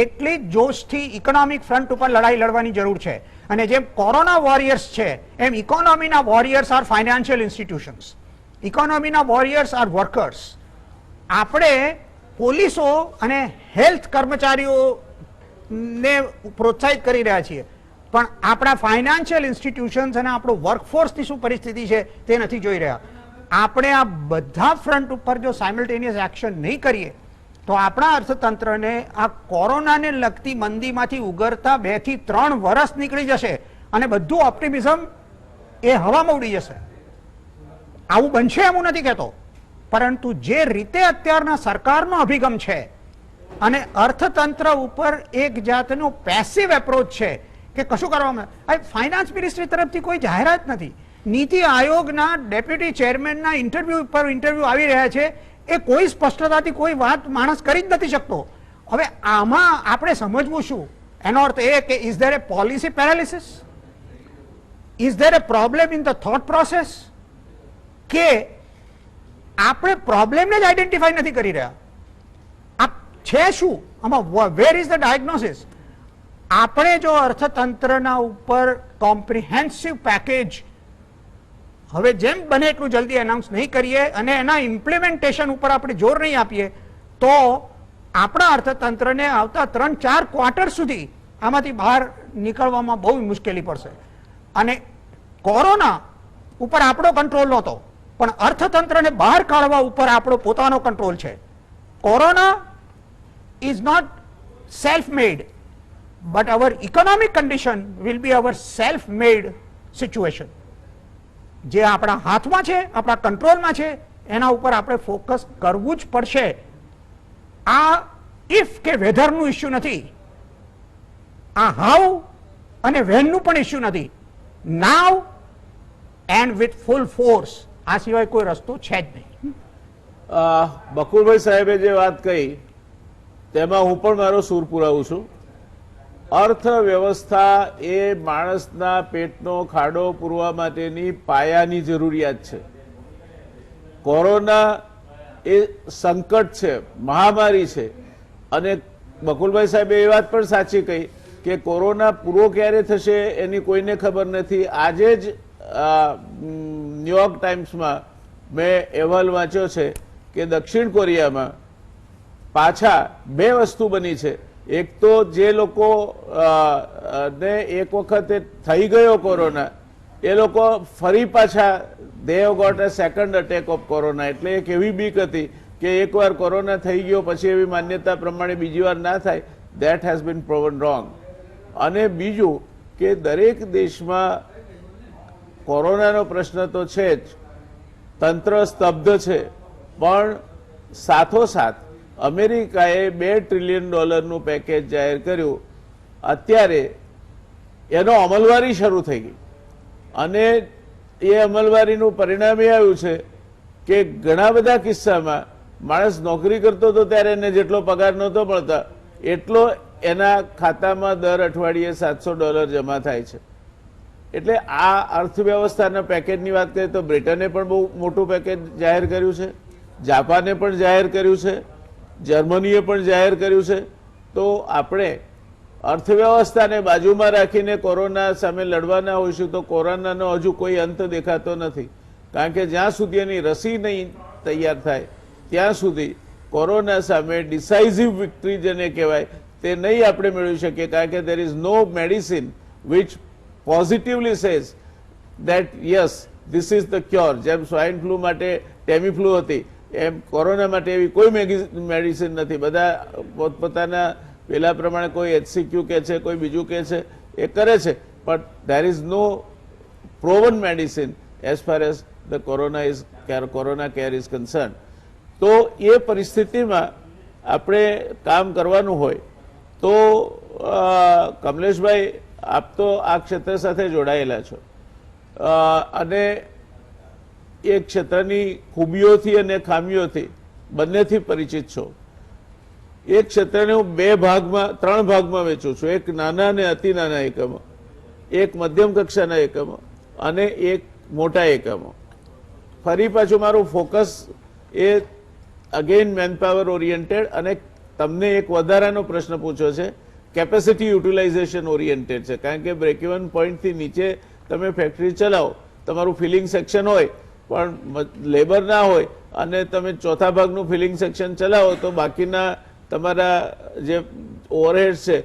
Speaker 3: એટલી જ જોશથી ઇકોનોમિક ફ્રન્ટ ઉપર લડાઈ લડવાની જરૂર છે. અને જેમ કોરોના વોરિયર્સ છે એમ ઇકોનોમીના વોરિયર્સ આર ફાઇનાન્શિયલ ઇન્સ્ટિટ્યુશન્સ, ઇકોનોમીના વોરિયર્સ આર વર્કર્સ. આપણે પોલીસો અને હેલ્થ કર્મચારીઓને પ્રોત્સાહિત કરી રહ્યા છીએ, પણ આપણા ફાઇનાન્શિયલ ઇન્સ્ટિટ્યુશન્સ અને આપણું વર્કફોર્સની શું પરિસ્થિતિ છે તે નથી જોઈ રહ્યા. આપણે આ બધા ફ્રન્ટ ઉપર જો સાયમલ્ટેનિયસ એક્શન નહીં કરીએ તો આપણા અર્થતંત્રને આ કોરોનાને લગતી મંદીમાંથી ઉગરતા 2 થી 3 વર્ષ નીકળી જશે અને બધું ઓપ્ટિમિઝમ એ હવામાં ઉડી જશે. આવું બનશે એવું નથી કહેતો, પરંતુ જે રીતે અત્યારના સરકારનો અભિગમ છે અને અર્થતંત્ર ઉપર એક જાતનો પેસિવ એપ્રોચ છે કે કશું કરવામાં, ફાઇનાન્સ મિનિસ્ટ્રી તરફથી કોઈ જાહેરાત નથી. નીતિ આયોગના ડેપ્યુટી ચેરમેનના ઇન્ટરવ્યુ પર ઇન્ટરવ્યુ આવી રહ્યા છે, એ કોઈ સ્પષ્ટતાથી કોઈ વાત માણસ કરી જ નથી શકતો. હવે આમાં આપણે સમજવું શું? એનો અર્થ એ કે is there A policy paralysis, is there A problem in the thought process, કે આપણે પ્રોબ્લેમને જ આઈડેન્ટિફાઈ નથી કરી રહ્યા? આ છે શું આમાં? Where is the diagnosis? આપણે જો અર્થતંત્રના ઉપર કોમ્પ્રિહેન્સિવ પેકેજ હવે જેમ બને એટલું જલ્દી એનાઉન્સ નહીં કરીએ અને એના ઇમ્પ્લિમેન્ટેશન ઉપર આપણે જોર નહીં આપીએ તો આપણા અર્થતંત્રને આવતા 3-4 ક્વાર્ટર સુધી આમાંથી બહાર નીકળવામાં બહુ મુશ્કેલી પડશે. અને કોરોના ઉપર આપણો કંટ્રોલ નહોતો, પણ અર્થતંત્રને બહાર કાઢવા ઉપર આપણો પોતાનો કંટ્રોલ છે. Corona is not self made, but our economic condition will be our self made situation. જે આપણા હાથમાં છે, આપણા કંટ્રોલમાં છે, એના ઉપર આપણે ફોકસ કરવું જ પડશે. આ ઇફ કે વેધરનું ઇશ્યુ નથી, આ હાઉ અને વેનનું પણ ઇશ્યુ નથી. નાવ એન્ડ વિથ ફૂલ ફોર્સ, આ સિવાય કોઈ રસ્તો છે જ નહીં.
Speaker 1: બકુલભાઈ સાહેબે જે વાત કહી તેમાં હું પણ મારો સૂર પુરાવું છું. અર્થવ્યવસ્થા એ માણસના પેટનો ખાડો પૂરવા માટેની પાયાની જરૂરિયાત છે. કોરોના એ સંકટ છે, મહામારી છે, અને બકુલભાઈ સાહેબે એ વાત પણ સાચી કહી કે કોરોના પૂરો ક્યારે થશે એની કોઈને ખબર નથી. આજે જ ન્યુયોર્ક ટાઈમ્સમાં મેં અહેવાલ વાંચ્યો છે કે દક્ષિણ કોરિયામાં પાછા 2 વસ્તુ બની છે. એક તો જે લોકો ને એક વખતે થઈ ગયો કોરોના, એ લોકો ફરી પાછા they have got a second attack of corona. એટલે એક એવી બીક હતી કે એકવાર કોરોના થઈ ગયો પછી એવી માન્યતા પ્રમાણે બીજી વાર ના થાય. that has been proven wrong. અને બીજું કે દરેક દેશમાં કોરોનાનો પ્રશ્ન તો છે જ, તંત્ર સ્તબ્ધ છે, પણ સાથોસાથ અમેરિકાએ $2 ટ્રિલિયન પેકેજ જાહેર કર્યું. અત્યારે એનો અમલવારી શરૂ થઈ ગઈ અને એ અમલવારીનું પરિણામ એ આવ્યું છે કે ઘણા બધા કિસ્સામાં માણસ નોકરી કરતો હતો ત્યારે એને જેટલો પગાર નહોતો મળતા એટલો એના ખાતામાં દર અઠવાડિયે $700 જમા થાય છે. એટલે આ અર્થવ્યવસ્થાના પેકેજની વાત કરીએ તો બ્રિટને પણ બહુ મોટું પેકેજ જાહેર કર્યું છે, જાપાને પણ જાહેર કર્યું છે, જર્મનીએ પણ જાહેર કર્યું છે. તો આપણે અર્થવ્યવસ્થાને બાજુમાં રાખીને કોરોના સામે લડવાના હોઈશું તો કોરોનાનો હજુ કોઈ અંત દેખાતો નથી. કારણ કે જ્યાં સુધી એની રસી નહીં તૈયાર થાય ત્યાં સુધી કોરોના સામે ડિસાઇઝિવ વિક્ટરી જેને કહેવાય તે નહીં આપણે મેળવી શકીએ. કારણ કે there is no medicine which positively says that yes this is the cure. જેમ સ્વાઇન ફ્લૂ માટે ટેમીફ્લુ હતી એમ કોરોના માટે એવી કોઈ મેડિસિન નથી. બધા પોતપોતાના પેલા પ્રમાણે કોઈ HCQ કહે છે, કોઈ બીજું કહે છે, એ કરે છે, પણ there is no proven medicine as far as the corona care is concern. તો એ પરિસ્થિતિમાં આપણે કામ કરવાનું હોય તો કમલેશભાઈ, આપ તો આ ક્ષેત્ર સાથે જોડાયેલા છો અને એ ક્ષેત્રની ખૂબીઓથી અને ખામીઓથી બંનેથી પરિચિત છો. એક ક્ષેત્રને હું ત્રણ ભાગમાં વેચું છું. એક નાના અને અતિ નાના એકમો, એક મધ્યમ કક્ષાના એકમો અને એક મોટા એકમો. ફરી પાછું મારું ફોકસ એ અગેન મેનપાવર ઓરિએન્ટેડ અને તમને એક વધારાનો પ્રશ્ન પૂછ્યો છે કેપેસિટી યુટિલાઇઝેશન ઓરિએન્ટેડ છે. કારણ કે બ્રેક ઇવન પોઈન્ટથી નીચે તમે ફેક્ટરી ચલાવો, તમારું ફિલિંગ સેક્શન હોય પણ લેબર ના હોય અને તમે ચોથા ભાગનું ફિલિંગ સેક્શન ચલાવો તો બાકીના તમારા જે ઓવરહેડ્સ છે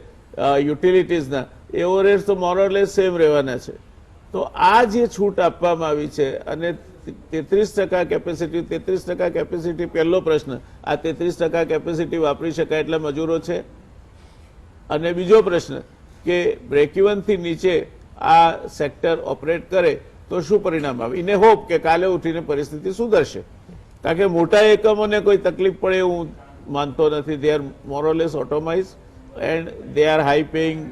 Speaker 1: યુટિલિટીઝના એ ઓવરહેડ્સ તો મોરલેસ સેમ રહેવાના છે. તો આ જે છૂટ આપવામાં આવી છે અને 33% કેપેસિટી 33% કેપેસિટી પહેલો પ્રશ્ન, આ 33% કેપેસિટી વાપરી શકાય એટલા મજૂરો છે? અને બીજો પ્રશ્ન કે બ્રેકઇવનથી નીચે આ સેક્ટર ઓપરેટ કરે તો શું પરિણામ આવે? ઇને હોપ કે કાલે ઉઠીને પરિસ્થિતિ સુધરશે. કારણ કે મોટા એકમોને કોઈ તકલીફ પડે એવું માનતો નથી. They are more less automise and they are high paying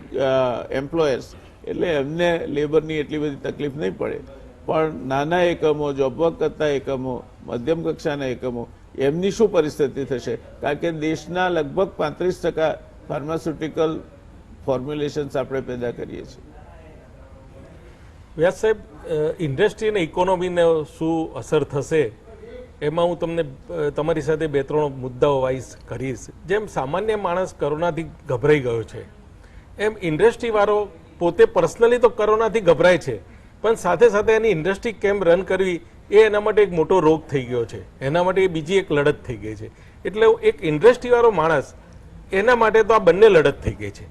Speaker 1: employers, એટલે એમને લેબરની એટલી બધી તકલીફ નહીં પડે. પણ નાના એકમો, જોબ વર્ક કરતા એકમો, મધ્યમ કક્ષાના એકમો, એમની શું પરિસ્થિતિ થશે? કારણ કે દેશના લગભગ 35% ફાર્માસ્યુટિકલ ફોર્મ્યુલેશન્સ આપણે પેદા કરીએ છીએ.
Speaker 4: વ્યાસ સાહેબ, ઇન્ડસ્ટ્રી અને ઇકોનોમીને શું અસર થશે એમાં હું તમને તમારી સાથે 2-3 મુદ્દાઓ વાઇઝ કરીશ. જેમ સામાન્ય માણસ કોરોનાથી ગભરાઈ ગયો છે એમ ઇન્ડસ્ટ્રીવાળો પોતે પર્સનલી તો કોરોનાથી ગભરાય છે, પણ સાથે સાથે એની ઇન્ડસ્ટ્રી કેમ રન કરવી એ એના માટે એક મોટો રોગ થઈ ગયો છે. એના માટે બીજી એક લડત થઈ ગઈ છે. એટલે એક ઇન્ડસ્ટ્રીવાળો માણસ એના માટે તો આ બંને લડત થઈ ગઈ છે.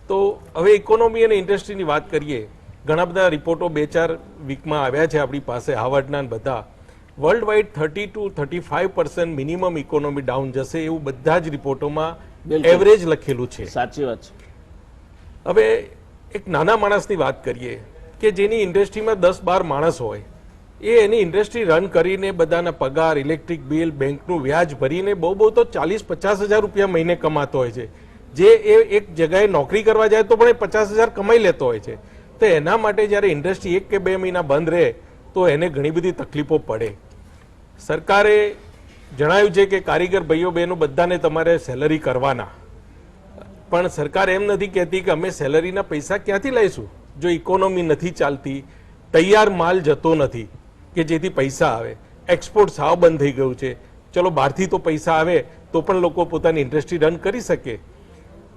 Speaker 4: તો હવે ઇકોનોમી અને ઇન્ડસ્ટ્રીની વાત કરીએ. ઘણા બધા રિપોર્ટો 2-4 વીકમાં આવ્યા છે આપણી પાસે, હાર્વર્ડના બધા. World wide 30-35% minimum economy down જશે એવું બધા જ રિપોર્ટોમાં એવરેજ લખેલું છે.
Speaker 1: સાચી વાત છે.
Speaker 4: હવે એક નાના માણસની વાત કરીએ કે જેની ઇન્ડસ્ટ્રીમાં 10-12 માણસ હોય, એ એની ઇન્ડસ્ટ્રી રન કરીને બધાના પગાર, ઇલેક્ટ્રિક બિલ, બેંકનું વ્યાજ ભરીને બહુ તો 40-50 હજાર રૂપિયા મહિને કમાતો હોય છે. જે એ એક જગાએ નોકરી કરવા જાય તો પણ એ 50 હજાર કમાઈ લેતો હોય છે. તો એના માટે જ્યારે ઇન્ડસ્ટ્રી 1 કે 2 મહિના બંધ રહે તો એને ઘણી બધી તકલીફો પડે. સરકારે જણાવ્યું છે કે કારીગર ભાઈઓ બહેનો બધાને તમારે સેલરી કરવાના, પણ સરકાર એમ નથી કહેતી કે અમે સેલરીના પૈસા ક્યાંથી લઈશું જો ઇકોનોમી નથી ચાલતી, તૈયાર માલ જતો નથી કે જેથી પૈસા આવે. એક્સપોર્ટ સાવ બંધ થઈ ગયું છે. ચલો બહારથી તો પૈસા આવે તો પણ લોકો પોતાની ઇન્ડસ્ટ્રી રન કરી શકે.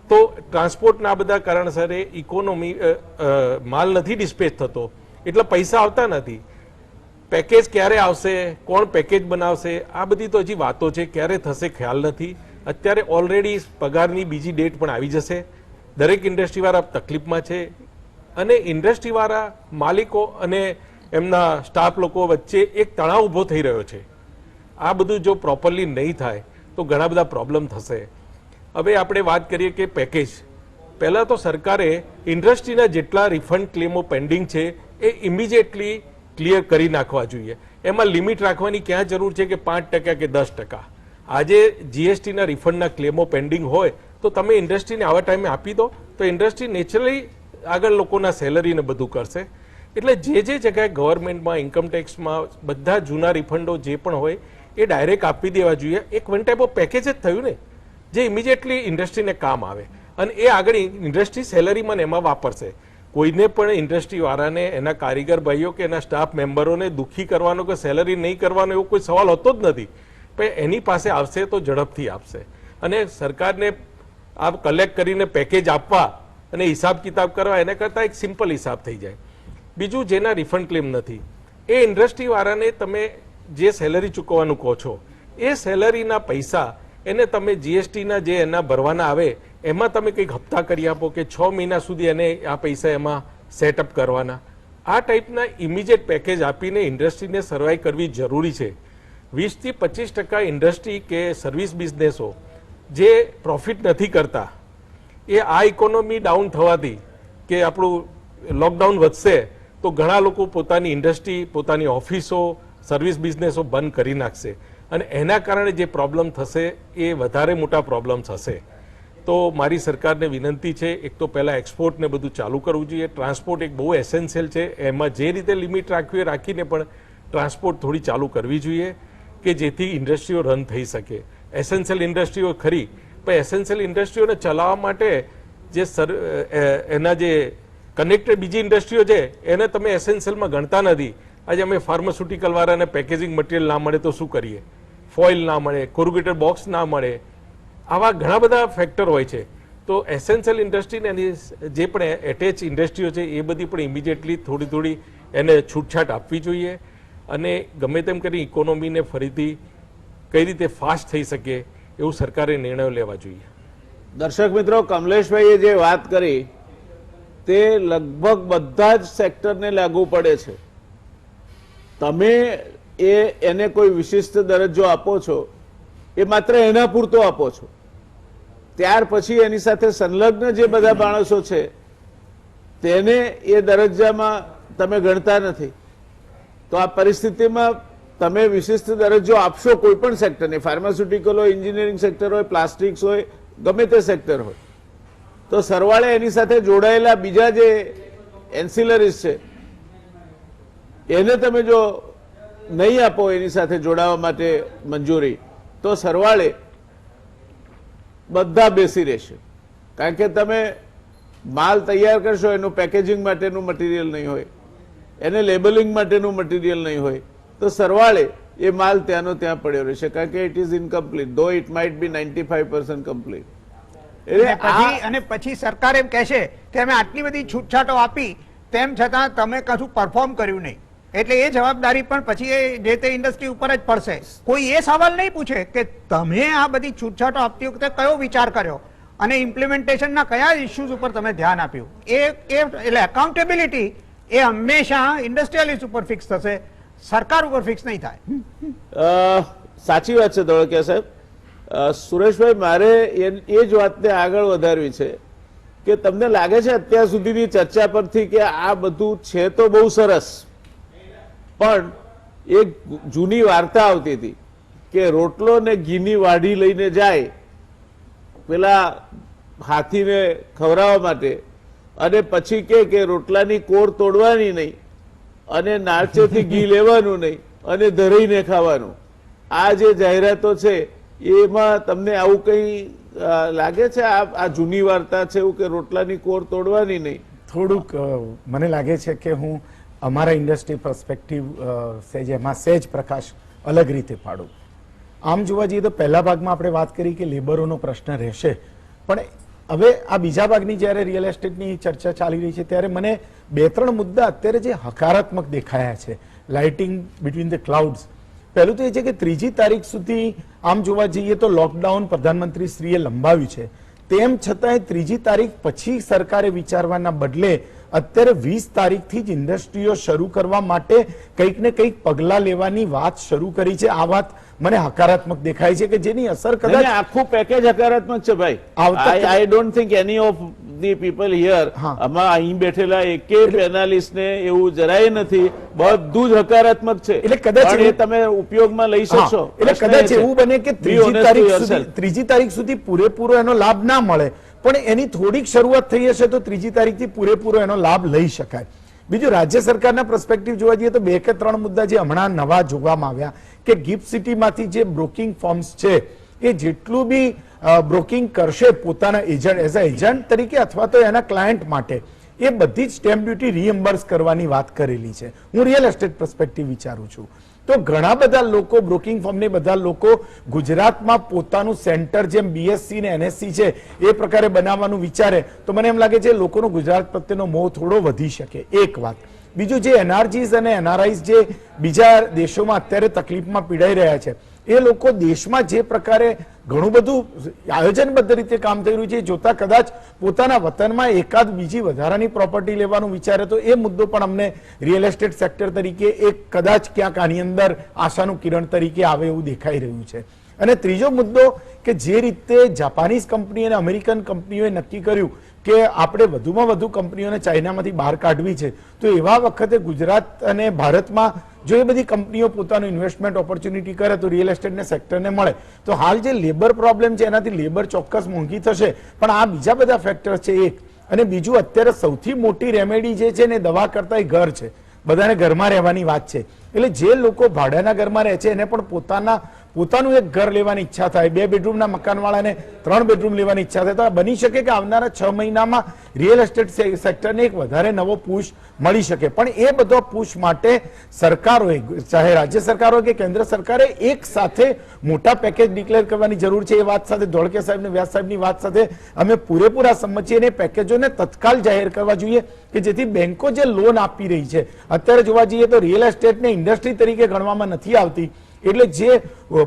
Speaker 4: તો ટ્રાન્સપોર્ટના બધા કારણસર ઇકોનોમી માલ નથી ડિસ્પેચ થતો, એટલે પૈસા આવતા નથી. પેકેજ ક્યારે આવશે, કોણ પેકેજ બનાવશે, આ બધી તો હજી વાતો છે. ક્યારે થશે ખ્યાલ નથી. અત્યારે ઓલરેડી પગારની બીજી ડેટ પણ આવી જશે. દરેક ઇન્ડસ્ટ્રીવાળા તકલીફમાં છે અને ઇન્ડસ્ટ્રીવાળા માલિકો અને એમના સ્ટાફ લોકો વચ્ચે એક તણાવ ઊભો થઈ રહ્યો છે. આ બધું જો પ્રોપરલી નહીં થાય તો ઘણા બધા પ્રોબ્લેમ થશે. હવે આપણે વાત કરીએ કે પેકેજ. પહેલાં તો સરકારે ઇન્ડસ્ટ્રીના જેટલા રિફંડ ક્લેમો પેન્ડિંગ છે એ ઇમિડિયેટલી ક્લિયર કરી નાખવા જોઈએ. એમાં લિમિટ રાખવાની ક્યાં જરૂર છે કે 5% કે 10%? આજે જીએસટીના રિફંડના ક્લેમો પેન્ડિંગ હોય તો તમે ઇન્ડસ્ટ્રીને આવા ટાઈમે આપી દો તો ઇન્ડસ્ટ્રી નેચરલી આગળ લોકોના સેલરીને બધું કરશે. એટલે જે જગ્યાએ ગવર્મેન્ટમાં, ઇન્કમટેક્સમાં બધા જૂના રિફંડો જે પણ હોય એ ડાયરેક્ટ આપી દેવા જોઈએ. એક વન ટાઈપ ઓફ પેકેજ જ થયું ને, જે ઇમિડિયેટલી ઇન્ડસ્ટ્રીને કામ આવે અને એ આગળ ઇન્ડસ્ટ્રી સેલરીમાં એમાં વાપરશે. કોઈને પણ ઇન્ડસ્ટ્રી વાળાને એના કારીગર ભાઈઓ કે એના સ્ટાફ મેમ્બરોને દુઃખી કરવાનો કે સેલરી નહીં કરવાનો એવો કોઈ સવાલ હોતો જ નથી. પણ એની પાસે આવશે તો ઝડપથી આપશે. અને સરકારને આ કલેક્ટ કરીને પેકેજ આપવા અને હિસાબ કિતાબ કરવા એના કરતાં એક સિમ્પલ હિસાબ થઈ જાય. બીજું, જેના રિફંડ ક્લેમ નથી એ ઇન્ડસ્ટ્રી વાળાને તમે જે સેલરી ચૂકવવાનું કહો છો એ સેલરીના પૈસા એને તમે જીએસટીના જે એના ભરવાના આવે એમાં તમે કંઈક હપ્તા કરી આપો કે 6 મહિના સુધી એને આ પૈસા એમાં સેટઅપ કરવાના. આ ટાઈપના ઇમિડિયેટ પેકેજ આપીને ઇન્ડસ્ટ્રીને સર્વાઈવ કરવી જરૂરી છે. 20 થી 25% ઇન્ડસ્ટ્રી કે સર્વિસ બિઝનેસો જે પ્રોફિટ નથી કરતા એ આ ઇકોનોમી ડાઉન થવાથી કે આપણું લોકડાઉન વધશે તો ઘણા લોકો પોતાની ઇન્ડસ્ટ્રી, પોતાની ઓફિસો, સર્વિસ બિઝનેસો બંધ કરી નાખશે અને એના કારણે જે પ્રોબ્લેમ થશે એ વધારે મોટા પ્રોબ્લેમ્સ હશે. તો મારી સરકારને વિનંતી છે, એક તો પહેલાં એક્સપોર્ટને બધું ચાલુ કરવું જોઈએ. ટ્રાન્સપોર્ટ એક બહુ એસેન્શિયલ છે, એમાં જે રીતે લિમિટ રાખવી રાખીને પણ ટ્રાન્સપોર્ટ થોડી ચાલુ કરવી જોઈએ કે જેથી ઇન્ડસ્ટ્રીઓ રન થઈ શકે. એસેન્શિયલ ઇન્ડસ્ટ્રીઓ ખરી, પણ એસેન્શિયલ ઇન્ડસ્ટ્રીઓને ચલાવવા માટે જે એના જે કનેક્ટેડ બીજી ઇન્ડસ્ટ્રીઓ છે એને તમે એસેન્શિયલમાં ગણતા નથી. આજે અમે ફાર્માસ્યુટિકલ વાળાને પેકેજિંગ મટીરિયલ ના મળે તો શું કરીએ? ફોઇલ ના મળે, કોરુગેટેડ બોક્સ ના મળે, આવા ઘણા બધા ફેક્ટર હોય છે. તો એસેન્શિયલ ઇન્ડસ્ટ્રીને એની જે પણ એટેચ ઇન્ડસ્ટ્રીઓ છે એ બધી પણ ઇમિડિયેટલી થોડી થોડી એને છૂટછાટ આપવી જોઈએ અને ગમે તેમ કરી ઇકોનોમીને ફરીથી કઈ રીતે ફાસ્ટ થઈ શકે એવું સરકારે નિર્ણયો લેવા જોઈએ.
Speaker 1: દર્શક મિત્રો, કમલેશભાઈએ જે વાત કરી તે લગભગ બધા જ સેક્ટરને લાગુ પડે છે. તમે એને કોઈ વિશિષ્ટ દરજ્જો આપો છો એ માત્ર એના પૂરતો આપો છો, ત્યાર પછી એની સાથે સંલગ્ન જે બધા માણસો છે તેને એ દરજ્જામાં તમે ગણતા નથી. તો આ પરિસ્થિતિમાં તમે વિશિષ્ટ દરજ્જો આપશો કોઈ પણ સેક્ટરને, ફાર્માસ્યુટિકલ હોય, એન્જિનિયરિંગ સેક્ટર હોય, પ્લાસ્ટિક્સ હોય, ગમે તે સેક્ટર હોય, તો સરવાળે એની સાથે જોડાયેલા બીજા જે એન્સિલરીઝ છે એને તમે જો નહીં આપો એની સાથે જોડાવા માટે મંજૂરી, તો સરવાળે બધા બેસી રહેશે. કારણ કે તમે માલ તૈયાર કરશો, એનું પેકેજિંગ માટેનું મટીરિયલ નહીં હોય, એને લેબલિંગ માટેનું મટીરિયલ નહીં હોય, તો સરવાળે એ માલ ત્યાંનો ત્યાં પડ્યો રહેશે. કારણ કે ઇટ ઇઝ ઇનકમ્પ્લીટ, ધો ઇટ માઇટ બી 95% કમ્પ્લીટ.
Speaker 3: અને પછી સરકાર એમ કહેશે કે અમે આટલી બધી છૂટછાટો આપી તેમ છતાં તમે કશું પરફોર્મ કર્યું નહીં, એટલે એ જવાબદારી પણ પછી જે તે ઇન્ડસ્ટ્રી ઉપર જ પડશે. કોઈ એ સવાલ નહીં પૂછે કે તમે આ બધી છૂટછાટો આપતી વખતે કયો વિચાર કર્યો અને ઇમ્પ્લિમેન્ટેશનના કયા ઇસ્યુઝ ઉપર તમે ધ્યાન આપ્યું. એટલે એકાઉન્ટેબિલિટી એ હંમેશા ઇન્ડસ્ટ્રીયલિસ્ટ ઉપર ફિક્સ થશે, સરકાર ઉપર ફિક્સ નહીં થાય.
Speaker 1: સાચી વાત છે ધોળકિયા સાહેબ. સુરેશભાઈ, મારે એ જ વાતને આગળ વધારવી છે કે તમને લાગે છે અત્યાર સુધીની ચર્ચા પરથી કે આ બધું છે તો બહુ સરસ, પણ એક જૂની વાર્તા આવતી હતી કે રોટલો ને ઘીની વાઢી લઈને જાય પેલા હાથીને ખવડાવવા માટે અને પછી કે રોટલાની કોર તોડવાની નહીં અને નાળચેથી ઘી લેવાનું નહીં અને ધરાઈને ખાવાનું. આ જે જાહેરાતો છે એમાં તમને આવું કઈ લાગે છે? આ જૂની વાર્તા છે એવું કે રોટલાની કોર તોડવાની નહીં?
Speaker 5: થોડુંક મને લાગે છે કે હું અમારા ઇન્ડસ્ટ્રી પર્સપેક્ટિવ એમાં સહેજ પ્રકાશ અલગ રીતે પાડું. આમ જોવા જઈએ તો પહેલા ભાગમાં આપણે વાત કરી કે લેબરોનો પ્રશ્ન રહેશે, પણ હવે આ બીજા ભાગની જ્યારે રિયલ એસ્ટેટની ચર્ચા ચાલી રહી છે ત્યારે મને 2-3 મુદ્દા અત્યારે જે હકારાત્મક દેખાયા છે, લાઇટિંગ બિટવીન ધ ક્લાઉડ્સ. પહેલું તો એ છે કે 3જી તારીખ સુધી આમ જોવા જઈએ તો લોકડાઉન પ્રધાનમંત્રી શ્રીએ લંબાવ્યું છે, તેમ છતાંય 3જી તારીખ પછી સરકારે વિચારવાના બદલે અત્યારે 20 તારીખથી જ ઇન્ડસ્ટ્રીઓ શરૂ કરવા માટે કંઈક ને કંઈક પગલાં લેવાની વાત શરૂ કરી છે. આ વાત મને હકારાત્મક દેખાય છે કે જેની અસર કદાચ
Speaker 1: આખું પેકેજ હકારાત્મક છે ભાઈ. I don't think any of the people here, આમાં અહીં બેઠેલા એકેય પેનાલિસ્ટને એવું જરાય નથી, બધું જ હકારાત્મક છે. એટલે કદાચ એ તમે ઉપયોગમાં લઈ શકશો.
Speaker 5: એટલે કદાચ એવું બને કે 3જી તારીખ સુધી પૂરેપૂરો એનો લાભ ના મળે, પણ એની થોડીક શરૂઆત થઈ હશે તો 3જી તારીખથી પૂરેપૂરો એનો લાભ લઈ શકાય. બીજું, રાજ્ય સરકારના પર્સપેક્ટિવ જોવા જઈએ તો 2 કે 3 મુદ્દા જે હમણાં નવા જોવામાં આવ્યા કે ગિફ્ટ સિટીમાંથી જે બ્રોકિંગ ફર્મ્સ છે એ જેટલું બી બ્રોકિંગ કરશે પોતાના એજન્ટ, એઝ અ એજન્ટ તરીકે અથવા તો એના ક્લાયન્ટ માટે, એ બધી જ સ્ટેમ્પ ડ્યુટી રીએમ્બર્સ કરવાની વાત કરેલી છે. હું રિયલ એસ્ટેટ પર્સપેક્ટિવ વિચારું છું તો ઘણા બધા લોકો બ્રોકિંગ ફર્મને બધા લોકો ગુજરાતમાં પોતાનું સેન્ટર જેમ બીએસસી ને એનએસસી છે એ પ્રકારે બનાવવાનું વિચારે તો મને એમ લાગે છે લોકોનો ગુજરાત પ્રત્યેનો મોહ થોડો વધી શકે. એક વાત. બીજું, જે એનઆરજીસ અને એનઆરઆઈસ જે બીજા દેશોમાં અત્યારે તકલીફમાં પીડાઈ રહ્યા છે એ લોકો દેશમાં જે પ્રકારે ઘણું બધું આયોજનબદ્ધ રીતે કામ થઈ રહ્યું છે જોતા કદાચ પોતાના વતનમાં એકાદ બીજી વધારાની પ્રોપર્ટી લેવાનું વિચારે તો એ મુદ્દો પણ અમને રિયલ એસ્ટેટ સેક્ટર તરીકે એક કદાચ ક્યાંક આની અંદર આશાનું કિરણ તરીકે આવે એવું દેખાઈ રહ્યું છે. અને ત્રીજો મુદ્દો કે જે રીતે જાપાનીઝ કંપની અને અમેરિકન કંપનીઓએ નક્કી કર્યું કે આપણે વધુમાં વધુ કંપનીઓને ચાઇનામાંથી બહાર કાઢવી છે તો એવા વખતે ગુજરાત અને ભારતમાં જો એ બધી કંપનીઓ પોતાનું ઇન્વેસ્ટમેન્ટ ઓપોર્ચ્યુનિટી કરે તો રિયલ એસ્ટેટના સેક્ટરને મળે. તો હાલ જે લેબર પ્રોબ્લેમ છે એનાથી લેબર ચોક્કસ મોંઘી થશે પણ આ બીજા બધા ફેક્ટર છે એક. અને બીજું, અત્યારે સૌથી મોટી રેમેડી જે છે ને દવા કરતા એ ઘર છે. બધાને ઘરમાં રહેવાની વાત છે એટલે જે લોકો ભાડાના ઘરમાં રહે છે એને પણ પોતાનું એક ઘર લેવાની ઈચ્છા થાય. 2 બેડરૂમના મકાનવાળાને 3 બેડરૂમ લેવાની ઈચ્છા થાય તો બની શકે કે આવનારા 6 મહિનામાં રિયલ એસ્ટેટ સેક્ટરને એક વધારે નવો પુશ મળી શકે. પણ એ બધો પુશ માટે સરકારોએ, ચાહે રાજ્ય સરકાર હોય કે કેન્દ્ર સરકારે એક સાથે મોટા પેકેજ ડિક્લેર કરવાની જરૂર છે. એ વાત સાથે ધોળકે સાહેબ ને વ્યાસ સાહેબની વાત સાથે અમે પૂરેપૂરા સંમત છીએ. અને પેકેજોને તત્કાલ જાહેર કરવા જોઈએ કે જેથી બેંકો જે લોન આપી રહી છે અત્યારે જોવા જઈએ તો રિયલ એસ્ટેટને ઇન્ડસ્ટ્રી તરીકે ગણવામાં નથી આવતી. એટલે જે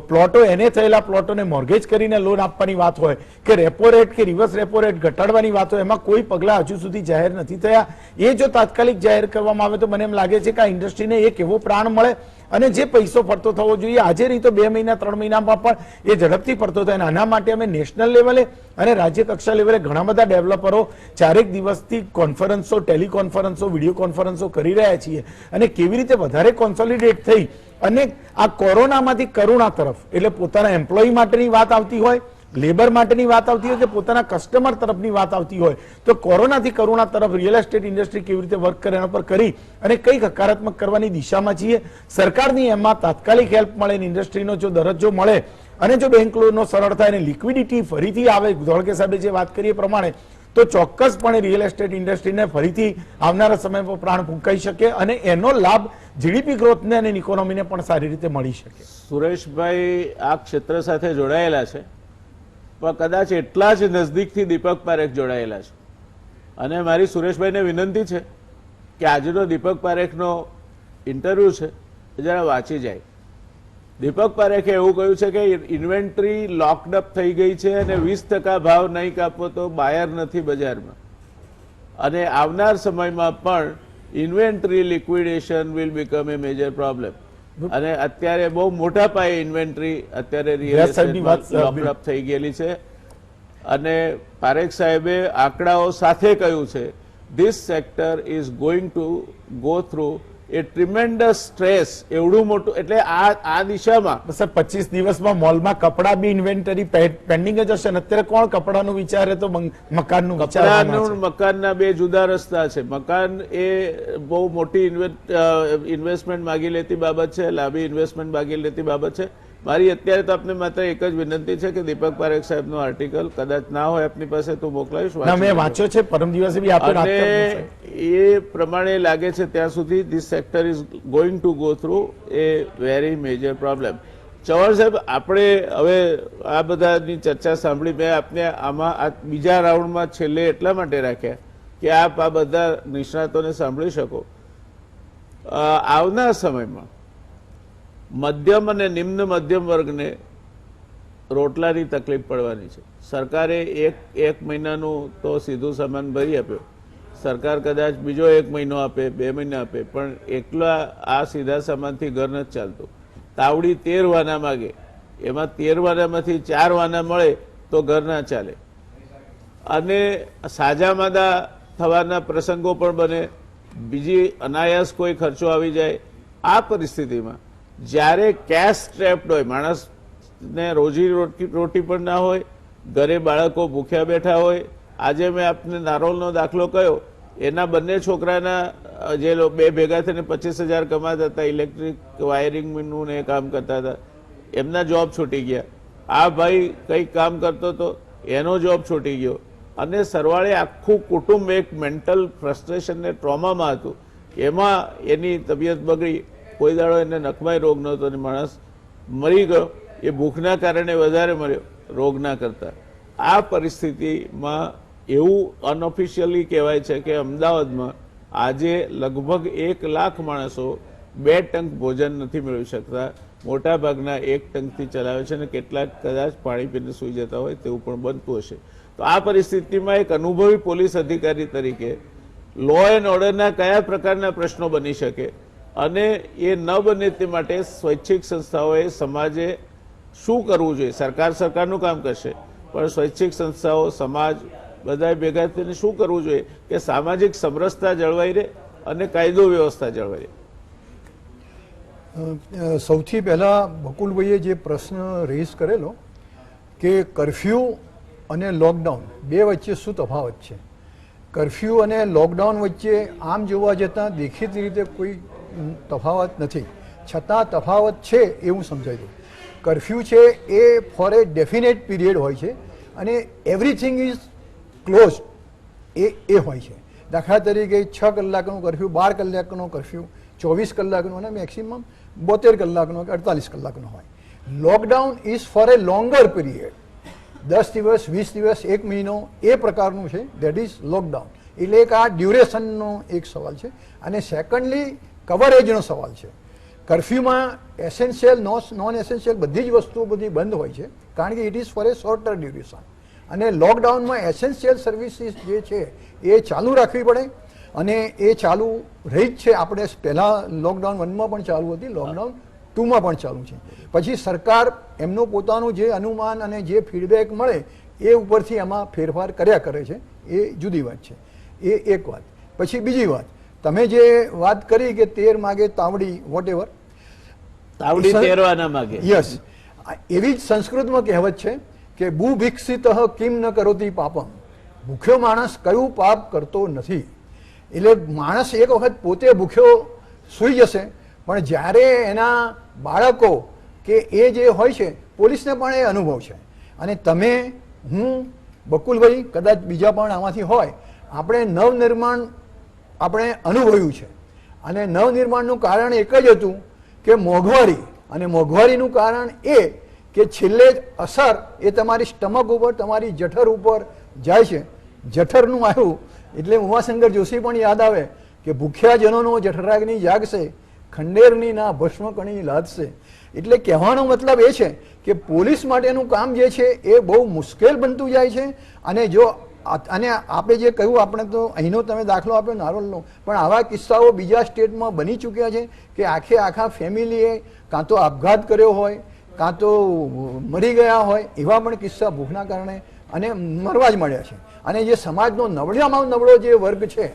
Speaker 5: પ્લોટો એને થયેલા પ્લોટોને મોર્ગેજ કરીને લોન આપવાની વાત હોય કે રેપો રેટ કે રિવર્સ રેપો રેટ ઘટાડવાની વાત હોય એમાં કોઈ પગલા હજુ સુધી જાહેર નથી થયા. એ જો તાત્કાલિક જાહેર કરવામાં આવે તો મને એમ લાગે છે કે આ ઇન્ડસ્ટ્રીને એક એવો પ્રાણ મળે અને જે પૈસો ફરતો થવો જોઈએ આજે નહીં તો 2 મહિના 3 મહિનામાં પણ એ ઝડપથી ફરતો થાય. આના માટે અમે નેશનલ લેવલે અને રાજ્ય કક્ષા લેવલે ઘણા બધા ડેવલપરો 4 દિવસથી કોન્ફરન્સો, ટેલિકોન્ફરન્સો, વિડીયો કોન્ફરન્સો કરી રહ્યા છીએ અને કેવી રીતે વધારે કોન્સોલિડેટ થઈ અને આ કોરોનામાંથી કરુણા તરફ એટલે પોતાના એમ્પ્લોયી માટેની વાત આવતી હોય, લેબર માટેની વાત આવતી હોય કે પોતાના કસ્ટમર તરફની વાત આવતી હોય તો કોરોનાથી કરુણા તરફ રિયલ એસ્ટેટ ઇન્ડસ્ટ્રી કેવી રીતે વર્ક કરે એના પર કરી અને કઈ હકારાત્મક કરવાની દિશામાં છીએ. સરકારની એમાં તાત્કાલિક હેલ્પ મળે, ઇન્ડસ્ટ્રીનો જો દરજ્જો મળે અને જો બેંક લોનનો સરળ થાય અને લિક્વિડિટી ફરીથી આવે ધોળકે સાહેબે જે વાત કરી એ પ્રમાણે તો ચોક્કસપણે રિયલ એસ્ટેટ ઇન્ડસ્ટ્રીને ફરીથી આવનારા સમયમાં પ્રાણ ફૂંકાઈ શકે અને એનો લાભ જીડીપી ગ્રોથને અને ઇકોનોમીને પણ સારી રીતે મળી શકે.
Speaker 1: સુરેશભાઈ આ ક્ષેત્ર સાથે જોડાયેલા છે પણ કદાચ એટલા જ નજદીકથી દીપક પારેખ જોડાયેલા છે અને મારી સુરેશભાઈને વિનંતી છે કે આજનો દીપક પારેખનો ઇન્ટરવ્યુ છે જરા વાંચી જાય. દીપક પારેખે એવું કહ્યું છે કે ઇન્વેન્ટરી લોકડઅપ થઈ ગઈ છે અને 20% ભાવ નહીં કાપવો તો બાયર નથી બજારમાં અને આવનાર સમયમાં પણ inventory liquidation will become a major problem. અને અત્યારે બહુ મોટા પાયે ઇન્વેન્ટરી અત્યારે રિયલ એસ્ટેટમાં લોકડઅપ થઈ ગયેલી છે અને પારેખ સાહેબે આંકડાઓ સાથે કહ્યું છે this sector is going to go through a tremendous stress. એવડું મોટું એટલે આ દિશામાં
Speaker 5: 25 દિવસમાં મોલમાં કપડા બી ઇન્વેન્ટરી પેન્ડિંગ જ હશે. અત્યારે કોણ કપડાનું વિચારે તો મકાનનું
Speaker 1: કપડાનું મકાનના 2 જુદા રસ્તા છે. મકાન એ બહુ મોટી ઇન્વેસ્ટમેન્ટ માગી લેતી બાબત છે, લાંબી ઇન્વેસ્ટમેન્ટ માગી લેતી બાબત છે. મારી અત્યારે તો આપને માત્ર એક જ વિનંતી છે કે દીપક પારેખ સાહેબનો આર્ટિકલ કદાચ ના હોય આપની પાસે તો મોકલાવીશ.
Speaker 5: મેં વાંચ્યો છે પરમ દિવસે બી
Speaker 1: અને એ પ્રમાણે લાગે છે ત્યાં સુધી this sector is going to go through A very major problem. Chauhan સાહેબ, આપણે હવે આ બધાની ચર્ચા સાંભળી મેં આપને આમાં બીજા રાઉન્ડમાં છેલ્લે એટલા માટે રાખ્યા કે આપ આ બધા નિષ્ણાતોને સાંભળી શકો. આવનાર સમયમાં મધ્યમ અને નિમ્ન મધ્યમ વર્ગને રોટલાની તકલીફ પડવાની છે. સરકારે એક મહિનાનું તો સીધું સામાન ભરી આપ્યો. સરકાર કદાચ બીજો 1 મહિનો આપે, 2 મહિના આપે પણ એકલા આ સીધા સામાનથી ઘર નથી ચાલતું. તાવડી 13 વાના માગે, એમાં 13 વાનામાંથી 4 વાના મળે તો ઘર ના ચાલે અને સાજા માદા થવાના પ્રસંગો પણ બને. બીજી અનાયાસ કોઈ ખર્ચો આવી જાય. આ પરિસ્થિતિમાં જ્યારે કેશ સ્ટ્રેપ્ડ હોય, માણસને રોજી રોટી પણ ના હોય, ઘરે બાળકો ભૂખ્યા બેઠા હોય. આજે મેં આપને નારોલનો દાખલો કહ્યો, એના બંને છોકરાના જે 2 ભેગા થઈને 25,000 કમાતા હતા, ઇલેક્ટ્રિક વાયરિંગનું ને કામ કરતા હતા, એમના જોબ છૂટી ગયા. આ ભાઈ કંઈક કામ કરતો હતો, એનો જોબ છૂટી ગયો. અને સરવાળે આખું કુટુંબ એક મેન્ટલ ફ્રસ્ટ્રેશન ને ટ્રોમામાં હતું. એમાં એની તબિયત બગડી, કોઈ દાડો એને નખમાય રોગ નહોતો અને માણસ મરી ગયો. એ ભૂખના કારણે વધારે મર્યો રોગના કરતા. આ પરિસ્થિતિમાં એવું અનઓફિશિયલી કહેવાય છે કે અમદાવાદમાં આજે લગભગ 1 લાખ માણસો 2 ટંક ભોજન નથી મેળવી શકતા. મોટા ભાગના 1 ટંકથી ચલાવે છે અને કેટલાક કદાચ પાણી પીને સૂઈ જતા હોય તેવું પણ બનતું હશે. તો આ પરિસ્થિતિમાં એક અનુભવી પોલીસ અધિકારી તરીકે લો એન્ડ ઓર્ડરના કયા પ્રકારના પ્રશ્નો બની શકે અને એ ન બને તે માટે સ્વૈચ્છિક સંસ્થાઓએ સમાજે શું કરવું જોઈએ? સરકારનું કામ કરશે, પણ સ્વૈચ્છિક સંસ્થાઓ, સમાજ બધાએ ભેગા થઈને શું કરવું જોઈએ કે સામાજિક સમરસતા જળવાઈ રહે અને કાયદો વ્યવસ્થા જળવાઈ રહે?
Speaker 2: સૌથી પહેલાં બકુલભાઈએ જે પ્રશ્ન રેઝ કરેલો કે કર્ફ્યુ અને લોકડાઉન બે વચ્ચે શું તફાવત છે. કર્ફ્યુ અને લોકડાઉન વચ્ચે આમ જોવા જતાં દેખીતી રીતે કોઈ તફાવત નથી, છતાં તફાવત છે એવું સમજાય છે. કર્ફ્યુ છે એ ફોર એ ડેફિનેટ પીરિયડ હોય છે અને એવરીથિંગ ઇઝ ક્લોઝ એ હોય છે. દાખલા તરીકે 6 કલાકનો કર્ફ્યુ, 12 કલાકનો કર્ફ્યુ, 24 કલાકનો અને મેક્સિમમ 72 કલાકનો કે 48 કલાકનો હોય. Lockdown is four A longer period, 10 દિવસ, 20 દિવસ, 1 મહિનો, એ પ્રકારનું છે. That is lockdown. એટલે એક આ ડ્યુરેશનનો એક સવાલ છે. અને સેકન્ડલી કવરેજનો સવાલ છે. કર્ફ્યુમાં એસેન્શિયલ, નોન એસેન્શિયલ બધી જ વસ્તુઓ બધી બંધ હોય છે, કારણ કે it is four A sorter duration. અને લોકડાઉનમાં એસેન્શિયલ સર્વિસીસ જે છે એ ચાલુ રાખવી પડે અને એ ચાલુ રહી જ છે. આપણે પહેલાં લોકડાઉન 1માં પણ ચાલુ હતી, લોકડાઉન 2માં પણ ચાલુ છે. પછી સરકાર એમનું પોતાનું જે અનુમાન અને જે ફીડબેક મળે એ ઉપરથી એમાં ફેરફાર કર્યા કરે છે. એ જુદી વાત છે. એ એક વાત. પછી બીજી વાત, તમે જે વાત કરી કે 13 માગે તાવડી, વોટ એવર,
Speaker 1: તાવડી તેરવાના માગે.
Speaker 2: યસ, એવી જ સંસ્કૃતમાં કહેવત છે કે ભૂ ભિક્ષિત કિમ ન કરોતી પાપમ. ભૂખ્યો માણસ કયું પાપ કરતો નથી. એટલે માણસ એક વખત પોતે ભૂખ્યો સૂઈ જશે, પણ જ્યારે એના બાળકો કે એ જે હોય છે, પોલીસને પણ એ અનુભવ છે. અને તમે, હું, બકુલભાઈ, કદાચ બીજા પણ આમાંથી હોય, આપણે નવનિર્માણ આપણે અનુભવ્યું છે. અને નવનિર્માણનું કારણ એક જ હતું કે મોંઘવારી. અને મોંઘવારીનું કારણ એ કે છેલ્લે અસર એ તમારી સ્ટમક ઉપર, તમારી જઠર ઉપર જાય છે. જઠરનું આવ્યું એટલે ઉમાશંકર જોશી પણ યાદ આવે કે ભૂખ્યા જનોનો જઠરાગ્નિ જાગશે, ખંડેરની ના ભસ્મ કણી લાદશે. એટલે કહેવાનો મતલબ એ છે કે પોલીસ માટેનું કામ જે છે એ બહુ મુશ્કેલ બનતું જાય છે. અને જો અને આપણે જે કહ્યું, આપણે તો અહીંનો તમે દાખલો આપ્યો નારોલનો, પણ આવા કિસ્સાઓ બીજા સ્ટેટમાં બની ચૂક્યા છે કે આખા ફેમિલીએ કાં તો આપઘાત કર્યો હોય, કાં તો મરી ગયા હોય, એવા પણ કિસ્સા ભૂખના કારણે અને મરવા જ મળ્યા છે. અને જે સમાજનો નબળામાં નબળો જે વર્ગ છે,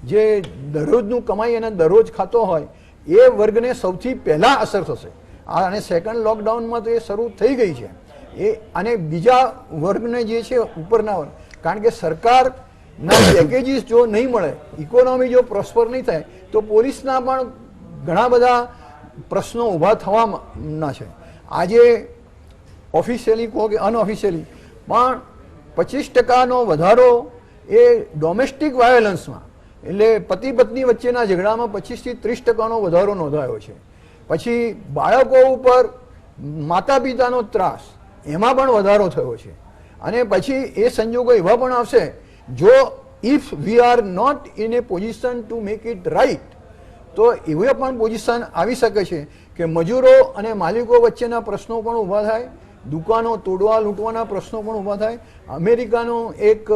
Speaker 2: જે દરરોજનું કમાઈ અને દરરોજ ખાતો હોય, એ વર્ગને સૌથી પહેલાં અસર થશે. અને સેકન્ડ લોકડાઉનમાં તો એ શરૂ થઈ ગઈ છે. એ અને બીજા વર્ગને જે છે ઉપરના વર્ગ, કારણ કે સરકારના પેકેજીસ જો નહીં મળે, ઇકોનોમી જો પ્રોસ્પર નહીં થાય, તો પોલીસના પણ ઘણા બધા પ્રશ્નો ઊભા થવાના છે. આજે ઓફિશિયલી કહો કે અનઓફિશિયલી પણ 25% વધારો એ ડોમેસ્ટિક વાયોલન્સમાં, એટલે પતિ પત્ની વચ્ચેના ઝઘડામાં 25 થી 30% વધારો નોંધાયો છે. પછી બાળકો ઉપર માતા પિતાનો ત્રાસ, એમાં પણ વધારો થયો છે. અને પછી એ સંજોગો એવા પણ આવશે, જો if we are not in a position to make it right, તો એવી પણ પોઝિશન આવી શકે છે કે મજૂરો અને માલિકો વચ્ચેના પ્રશ્નો પણ ઊભા થાય, દુકાનો તોડવા લૂંટવાના પ્રશ્નો પણ ઊભા થાય. અમેરિકાનો એક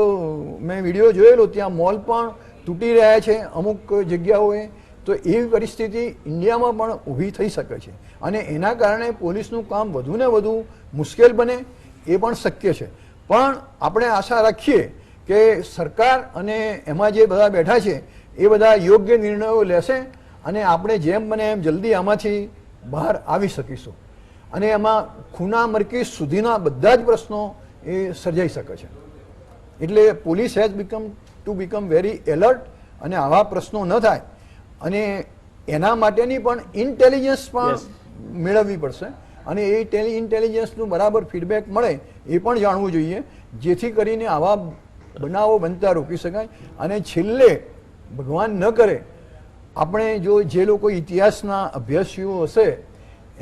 Speaker 2: મેં વિડીયો જોયેલો, ત્યાં મોલ પણ તૂટી રહ્યા છે અમુક જગ્યાઓએ. તો એવી પરિસ્થિતિ ઇન્ડિયામાં પણ ઊભી થઈ શકે છે. અને એના કારણે પોલીસનું કામ વધુ ને વધુ મુશ્કેલ બને, એ પણ શક્ય છે. પણ આપણે આશા રાખીએ કે સરકાર અને એમાં જે બધા બેઠા છે એ બધા યોગ્ય નિર્ણયો લેશે અને આપણે જેમ બને એમ જલ્દી આમાંથી બહાર આવી શકીશું. અને એમાં ખૂના મરકી સુધીના બધા જ પ્રશ્નો એ સર્જાઈ શકે છે. એટલે police has become very alert, અને આવા પ્રશ્નો ન થાય અને એના માટેની પણ ઇન્ટેલિજન્સ પણ મેળવવી પડશે. અને એ ઇન્ટેલિજન્સનું બરાબર ફીડબેક મળે એ પણ જાણવું જોઈએ, જેથી કરીને આવા બનાવો બનતા રોકી શકાય. અને છેલ્લે ભગવાન ન કરે આપણે જો જે લોકો ઇતિહાસના અભ્યાસીઓ હશે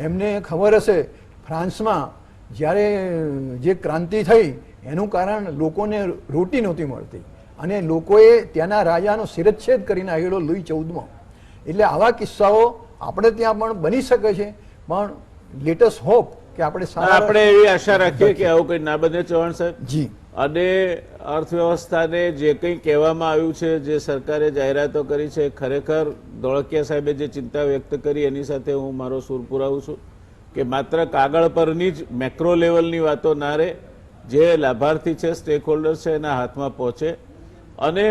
Speaker 2: એમને ખબર હશે ફ્રાન્સમાં જ્યારે જે ક્રાંતિ થઈ એનું કારણ લોકોને રોટી નહોતી મળતી અને લોકોએ ત્યાંના રાજાનો શિરચ્છેદ કરી નાખેલો લુઈ 14માં. એટલે આવા કિસ્સાઓ આપણે ત્યાં પણ બની શકે છે, પણ લેટેસ્ટ હોપ કે આપણે
Speaker 1: આપણે એવી આશા રાખીએ કે આવું કંઈ ના બને. ચૌહાણ સાહેબ,
Speaker 2: જી
Speaker 1: અને અર્થવ્યવસ્થાને જે કંઈ કહેવામાં આવ્યું છે, જે સરકારે જાહેરાતો કરી છે, ખરેખર ધોળકિયા સાહેબે જે ચિંતા વ્યક્ત કરી એની સાથે હું મારો સૂર પુરાવું છું કે માત્ર કાગળ પરની જ મેક્રો લેવલની વાતો ના રહે, જે લાભાર્થી છે, સ્ટેક હોલ્ડર છે, એના હાથમાં પહોંચે. અને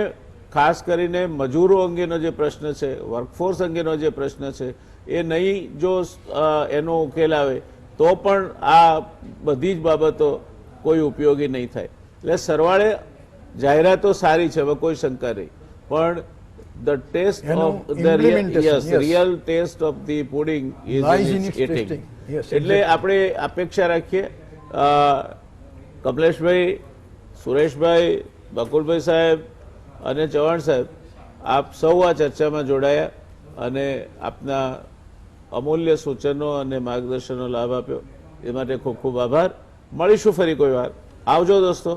Speaker 1: ખાસ કરીને મજૂરો અંગેનો જે પ્રશ્ન છે, વર્કફોર્સ અંગેનો જે પ્રશ્ન છે, એ નહીં જો એનો ઉકેલ આવે તો પણ આ બધી જ બાબતો કોઈ ઉપયોગી નહીં થાય. એટલે સરવાળે જાહેરાતો સારી છે, હવે કોઈ શંકા નહીં, પણ ધ ટેસ્ટ
Speaker 2: એનું
Speaker 1: of the
Speaker 2: implementation, yes.
Speaker 1: Real test of the pudding
Speaker 2: Lies in
Speaker 1: is
Speaker 2: its
Speaker 1: eating.
Speaker 2: tasting. Yes,
Speaker 1: એટલે આપણે અપેક્ષા રાખીએ. કમલેશભાઈ, સુરેશભાઈ, બકુલભાઈ સાહેબ અને ચૌહાણ સાહેબ, આપ સૌ આ ચર્ચામાં જોડાયા અને આપના અમૂલ્ય સૂચનો અને માર્ગદર્શનનો લાભ આપ્યો એ માટે ખૂબ ખૂબ આભાર. મળીશું ફરી કોઈ વાર. આવજો દોસ્તો.